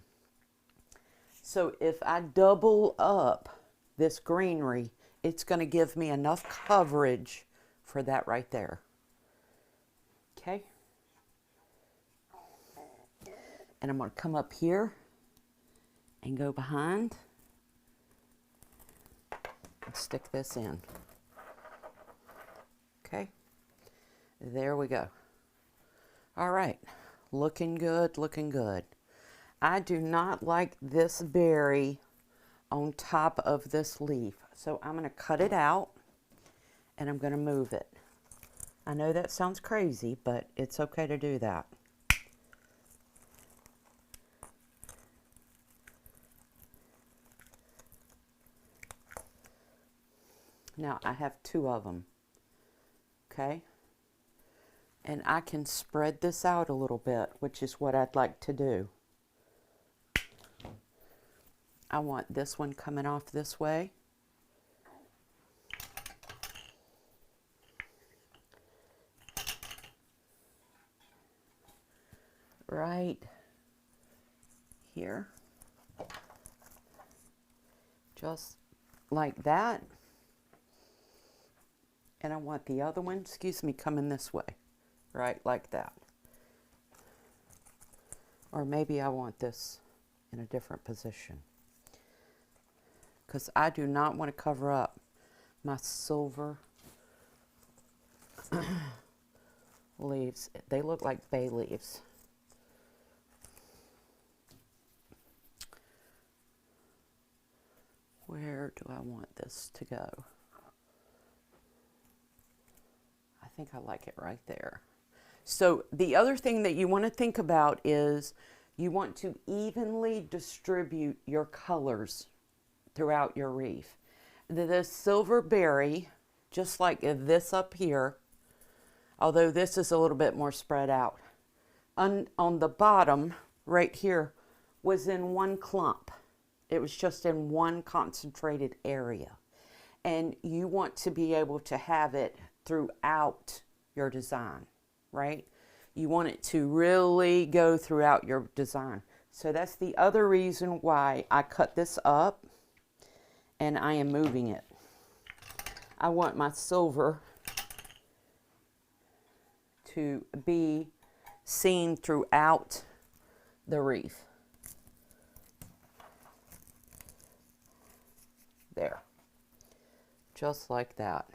So if I double up this greenery, it's going to give me enough coverage for that right there. Okay? And I'm going to come up here and go behind and stick this in. Okay, there we go. All right, looking good, looking good. I do not like this berry on top of this leaf, so I'm going to cut it out and I'm going to move it. I know that sounds crazy, but it's okay to do that. Now I have two of them, okay? And I can spread this out a little bit, which is what I'd like to do. I want this one coming off this way. Right here. Just like that. And I want the other one, excuse me, coming this way. Right, like that. Or maybe I want this in a different position, because I do not want to cover up my silver leaves. They look like bay leaves. Where do I want this to go? I think I like it right there. So the other thing that you want to think about is you want to evenly distribute your colors throughout your wreath. The silver berry, just like this up here, although this is a little bit more spread out, on the bottom right here was in one clump. It was just in one concentrated area. And you want to be able to have it throughout your design, right? You want it to really go throughout your design. So that's the other reason why I cut this up and I am moving it. I want my silver to be seen throughout the wreath. There. Just like that.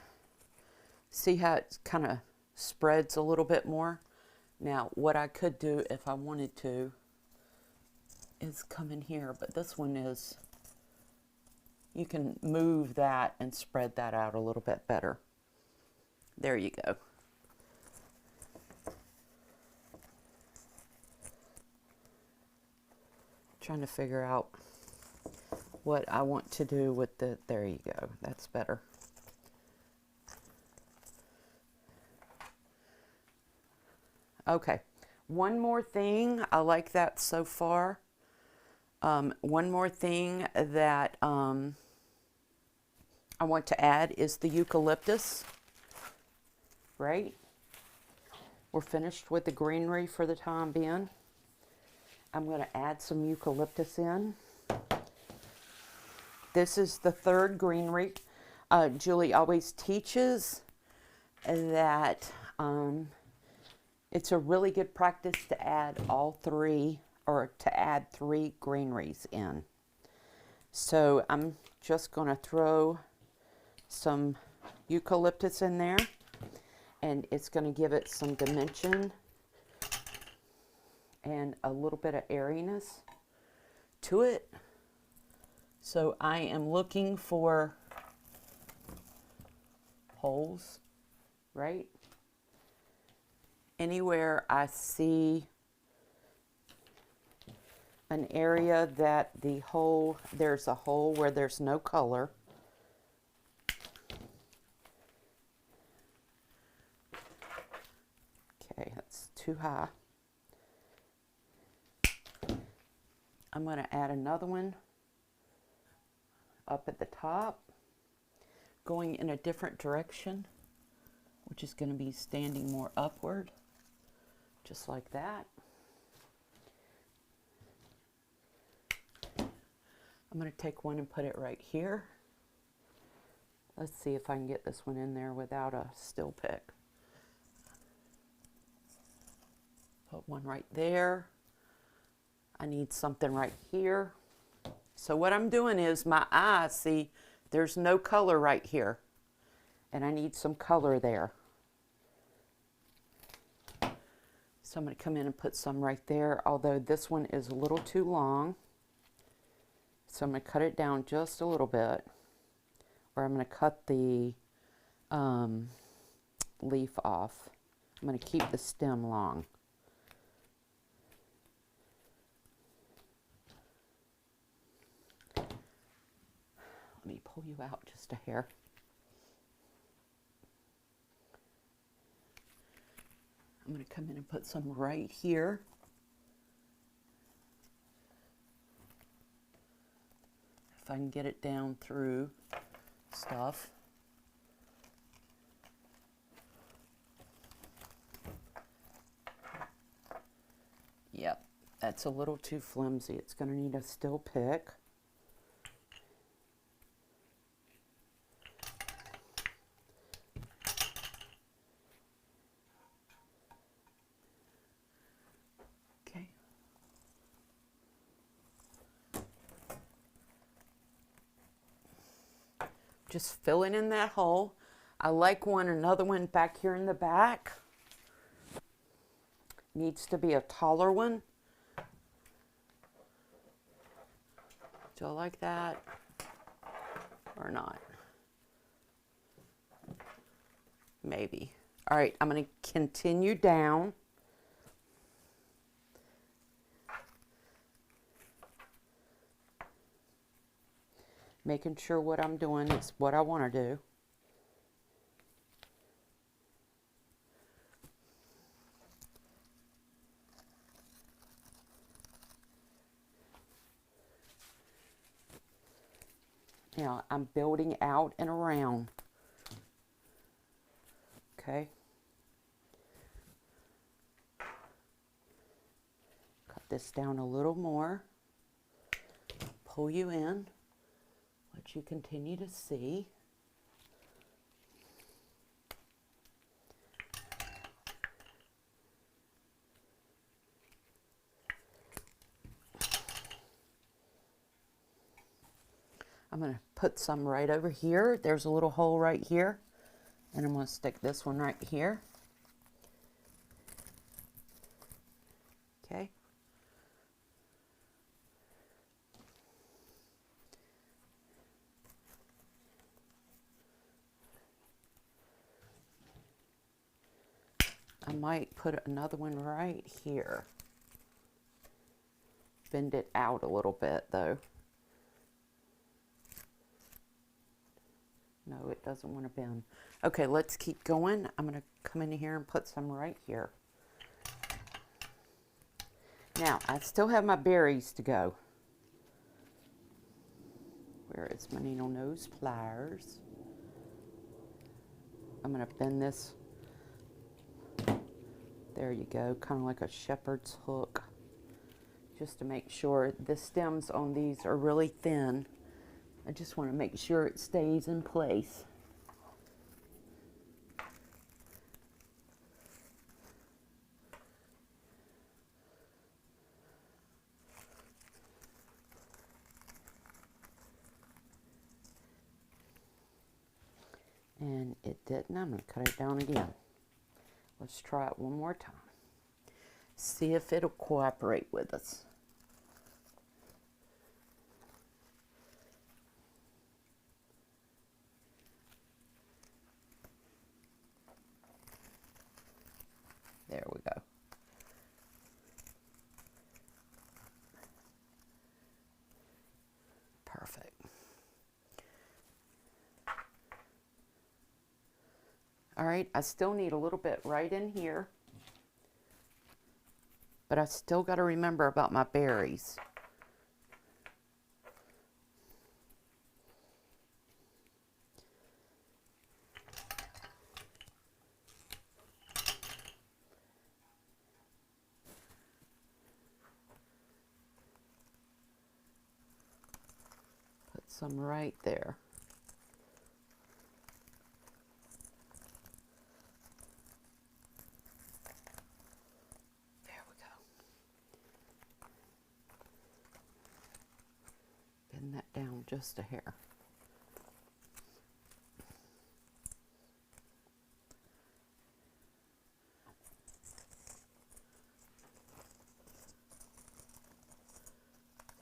See how it kind of spreads a little bit more? Now, what I could do if I wanted to is come in here, but this one is, you can move that and spread that out a little bit better. There you go. Trying to figure out what I want to do with the, there you go, that's better. Okay, one more thing, I like that so far. One more thing that I want to add is the eucalyptus, right? We're finished with the greenery for the time being. I'm going to add some eucalyptus in. This is the third greenery. Julie always teaches that it's a really good practice to add all three, or to add 3 greeneries in. So I'm just going to throw some eucalyptus in there, and it's going to give it some dimension and a little bit of airiness to it. So I am looking for holes, right? Anywhere I see an area that there's a hole where there's no color. Okay, that's too high. I'm going to add another one up at the top, going in a different direction, which is going to be standing more upward, just like that. I'm going to take one and put it right here. Let's see if I can get this one in there without a still pick. Put one right there. I need something right here. So what I'm doing is my eye, see, there's no color right here. And I need some color there. So I'm going to come in and put some right there, although this one is a little too long. So I'm going to cut it down just a little bit. Or I'm going to cut the leaf off. I'm going to keep the stem long. Let me pull you out just a hair. I'm going to come in and put some right here. If I can get it down through stuff. Yep, that's a little too flimsy. It's going to need a still pick. Just filling in that hole. I like another one back here in the back. Needs to be a taller one. Do I like that or not? Maybe. All right, I'm going to continue down. Making sure what I'm doing is what I want to do. Now I'm building out and around. Okay. Cut this down a little more. Pull you in. Let you continue to see. I'm going to put some right over here. There's a little hole right here. And I'm going to stick this one right here. Okay. I might put another one right here. bend it out a little bit though. No, it doesn't want to bend. Okay, let's keep going. I'm going to come in here and put some right here. Now, I still have my berries to go. Where is my needle nose pliers? I'm going to bend this. There you go, kind of like a shepherd's hook. Just to make sure the stems on these are really thin. I just want to make sure it stays in place. And it didn't. I'm going to cut it down again. Let's try it one more time. See if it'll cooperate with us. There we go. Perfect. All right, I still need a little bit right in here, but I still got to remember about my berries. Put some right there. Bend that down just a hair.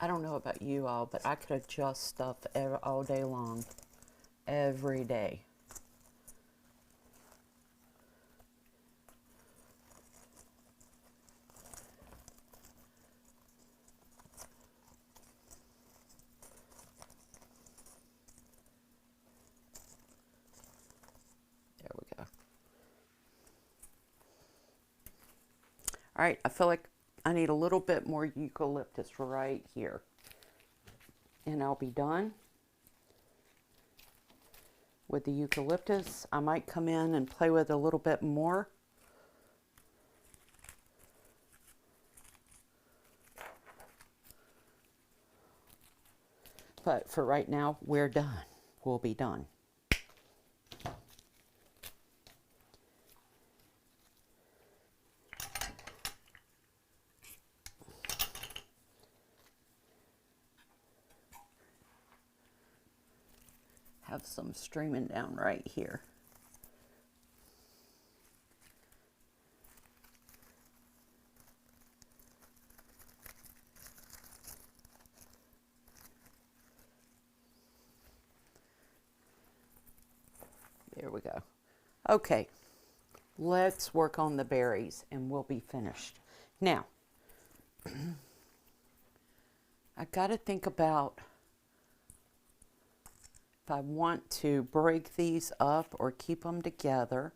I don't know about you all, but I could adjust stuff all day long, every day. There we go. All right, I feel like I need a little bit more eucalyptus right here. And I'll be done with the eucalyptus. I might come in and play with it a little bit more. But for right now, we're done. We'll be done. Have some streaming down right here. There we go. Okay, let's work on the berries and we'll be finished. Now, I got to think about if I want to break these up or keep them together.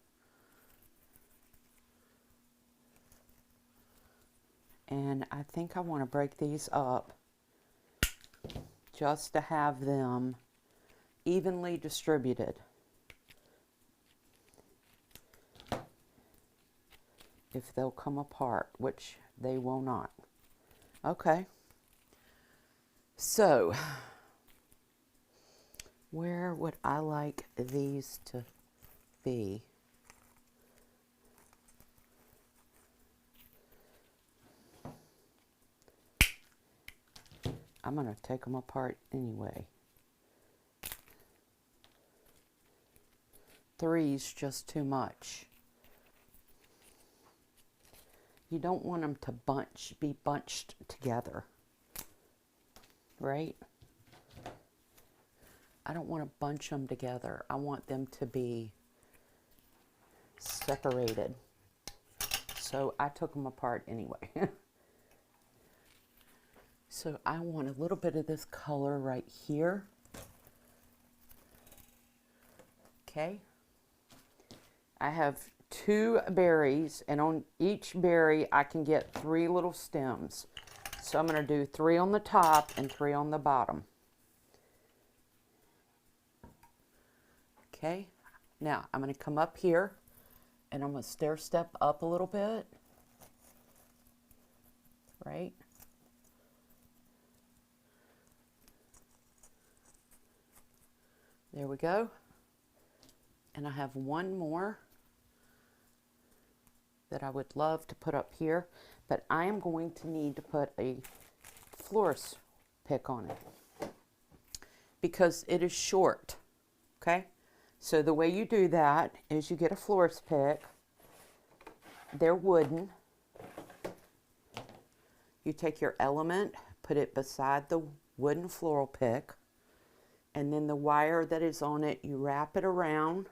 And I think I want to break these up just to have them evenly distributed. If they'll come apart, which they will not. Okay. So, where would I like these to be? I'm going to take them apart anyway. 3's just too much. You don't want them to be bunched together, right? I don't want to bunch them together. I want them to be separated. So I took them apart anyway. So I want a little bit of this color right here. Okay. I have 2 berries, and on each berry I can get 3 little stems. So I'm going to do 3 on the top and 3 on the bottom. Okay. Now I'm going to come up here and I'm going to stair step up a little bit. Right. There we go. And I have one more that I would love to put up here, but I am going to need to put a florist pick on it because it is short. Okay. So the way you do that is you get a florist pick. They're wooden. You take your element, put it beside the wooden floral pick, and then the wire that is on it, you wrap it around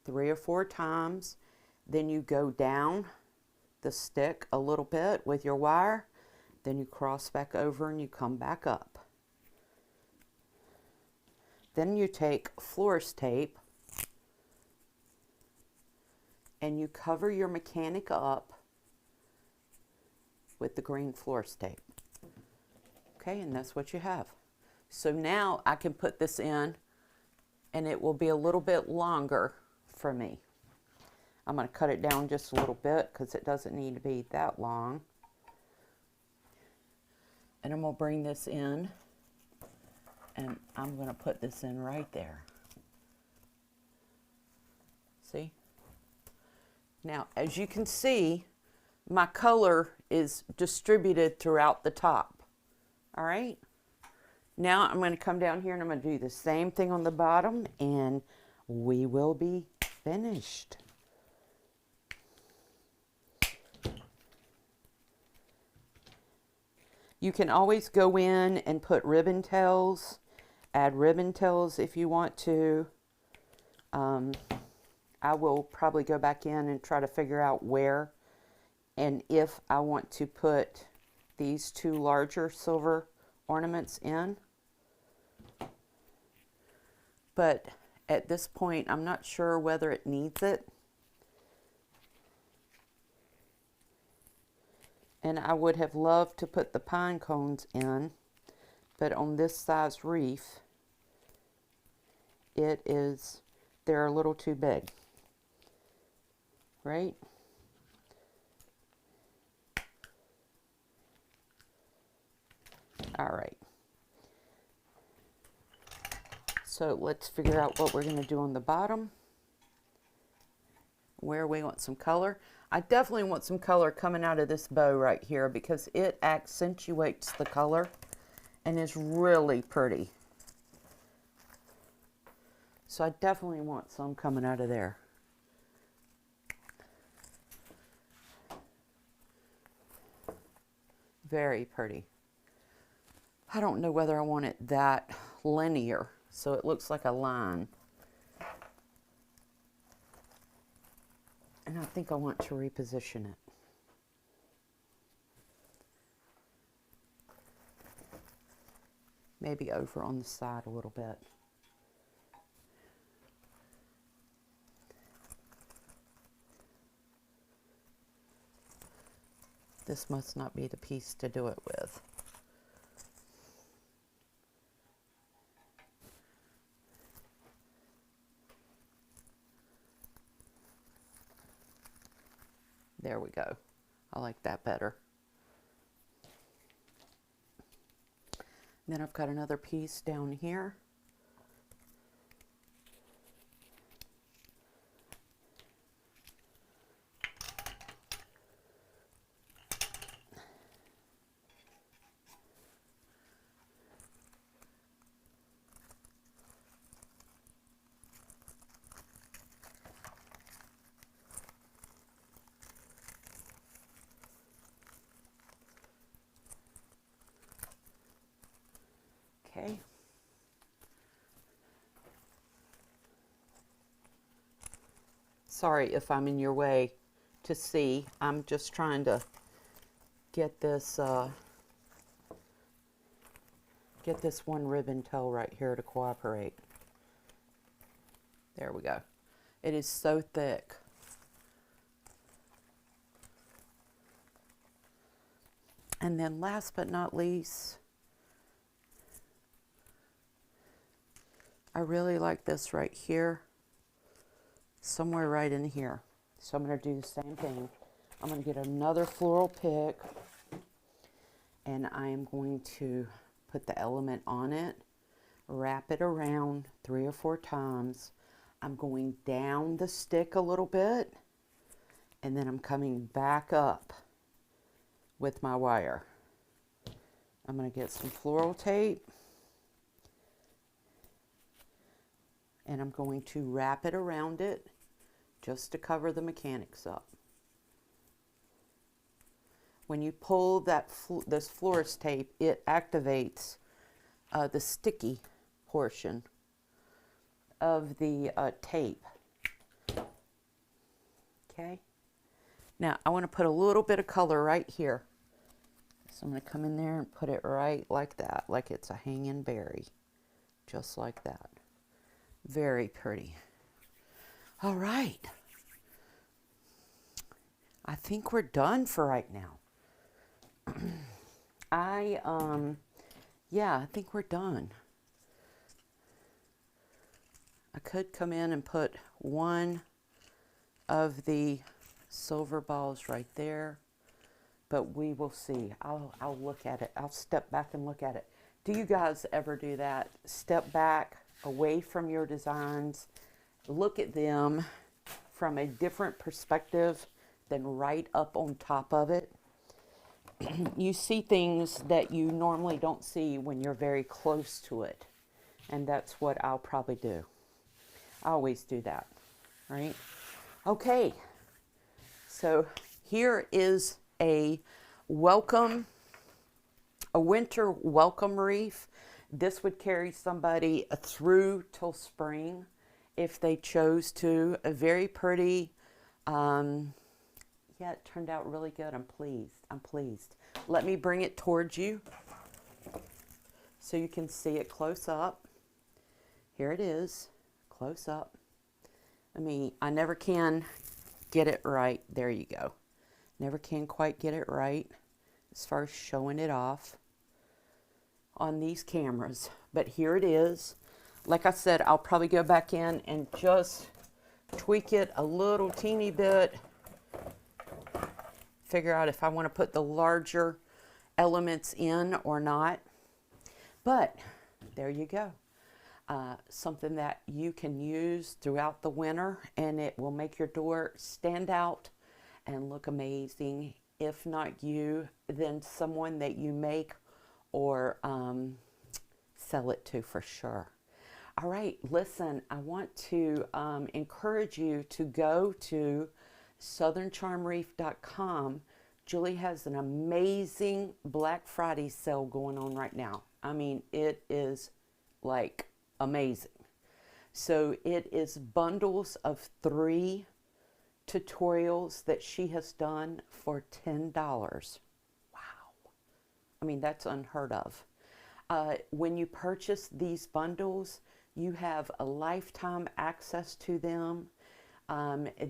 3 or 4 times. Then you go down the stick a little bit with your wire. Then you cross back over and you come back up. Then you take florist tape and you cover your mechanic up with the green florist tape. Okay, and that's what you have. So now I can put this in and it will be a little bit longer for me. I'm going to cut it down just a little bit because it doesn't need to be that long. And I'm going to bring this in and I'm going to put this in right there. See? Now, as you can see, my color is distributed throughout the top. All right? Now I'm going to come down here and I'm going to do the same thing on the bottom and we will be finished. You can always go in and put ribbon tails, add ribbon tails if you want to. I will probably go back in and try to figure out where and if I want to put these 2 larger silver ornaments in. But at this point, I'm not sure whether it needs it. And I would have loved to put the pine cones in, but on this size wreath, they're a little too big. Right? All right. So let's figure out what we're going to do on the bottom. Where we want some color. I definitely want some color coming out of this bow right here because it accentuates the color and is really pretty. So I definitely want some coming out of there. Very pretty. I don't know whether I want it that linear so it looks like a line. And I think I want to reposition it. Maybe over on the side a little bit. This must not be the piece to do it with. There we go. I like that better. Then I've got another piece down here. Okay. Sorry if I'm in your way to see. I'm just trying to get this get this one ribbon toe right here to cooperate. There we go. It is so thick. And then last but not least, I really like this right here, somewhere right in here. So I'm going to do the same thing. I'm going to get another floral pick, and I am going to put the element on it, wrap it around 3 or 4 times. I'm going down the stick a little bit, and then I'm coming back up with my wire. I'm going to get some floral tape, and I'm going to wrap it around it just to cover the mechanics up. When you pull this florist tape, it activates the sticky portion of the tape. Okay. Now I want to put a little bit of color right here. So I'm going to come in there and put it right like that, like it's a hanging berry. Just like that. Very pretty. All right. I think we're done for right now. Yeah, I think we're done. I could come in and put one of the silver balls right there, but we will see. I'll look at it. I'll step back and look at it. Do you guys ever do that? Step back away from your designs, look at them from a different perspective than right up on top of it. You see things that you normally don't see when you're very close to it. And that's what I'll probably do. I always do that, right? Okay, so here is a winter welcome wreath. This would carry somebody through till spring if they chose to. A very pretty, yeah, it turned out really good. I'm pleased. I'm pleased. Let me bring it towards you so you can see it close up. Here it is, close up. I never can get it right. There you go. Never can quite get it right as far as showing it off on these cameras. But here it is. Like I said, I'll probably go back in and just tweak it a little teeny bit. Figure out if I want to put the larger elements in or not. But there you go. Something that you can use throughout the winter, and it will make your door stand out and look amazing. If not you, then someone that you make or sell it to for sure. All right, listen, I want to encourage you to go to southerncharmwreath.com. Julie has an amazing Black Friday sale going on right now. I mean, it is like amazing. So it is bundles of 3 tutorials that she has done for $10. Wow. I mean, that's unheard of. When you purchase these bundles, you have a lifetime access to them.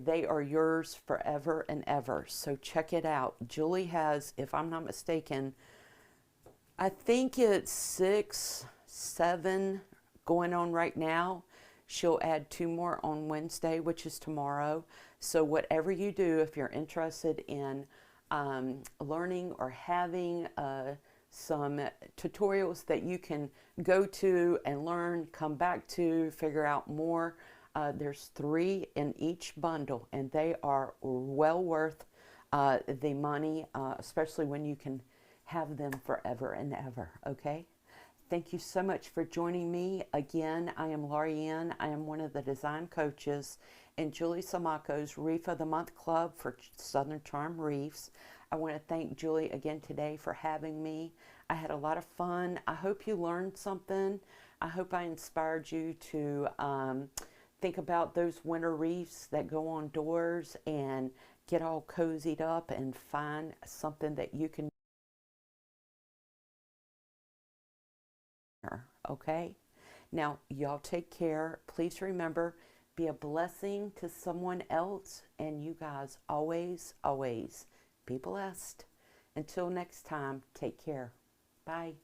They are yours forever and ever. So check it out. Julie has, if I'm not mistaken, I think it's 6, 7 going on right now. She'll add 2 more on Wednesday, which is tomorrow. So whatever you do, if you're interested in learning or having some tutorials that you can go to and learn, come back to, figure out more, there's 3 in each bundle, and they are well worth the money, especially when you can have them forever and ever, okay? Thank you so much for joining me. Again, I am Laurie Ann. I am one of the design coaches in Julie Samaco's Wreath of the Month Club for Southern Charm Wreaths. I want to thank Julie again today for having me. I had a lot of fun. I hope you learned something. I hope I inspired you to think about those winter wreaths that go on doors and get all cozied up and find something that you can okay? Now, y'all take care. Please remember, be a blessing to someone else, and you guys always, always be blessed. Until next time, take care. Bye.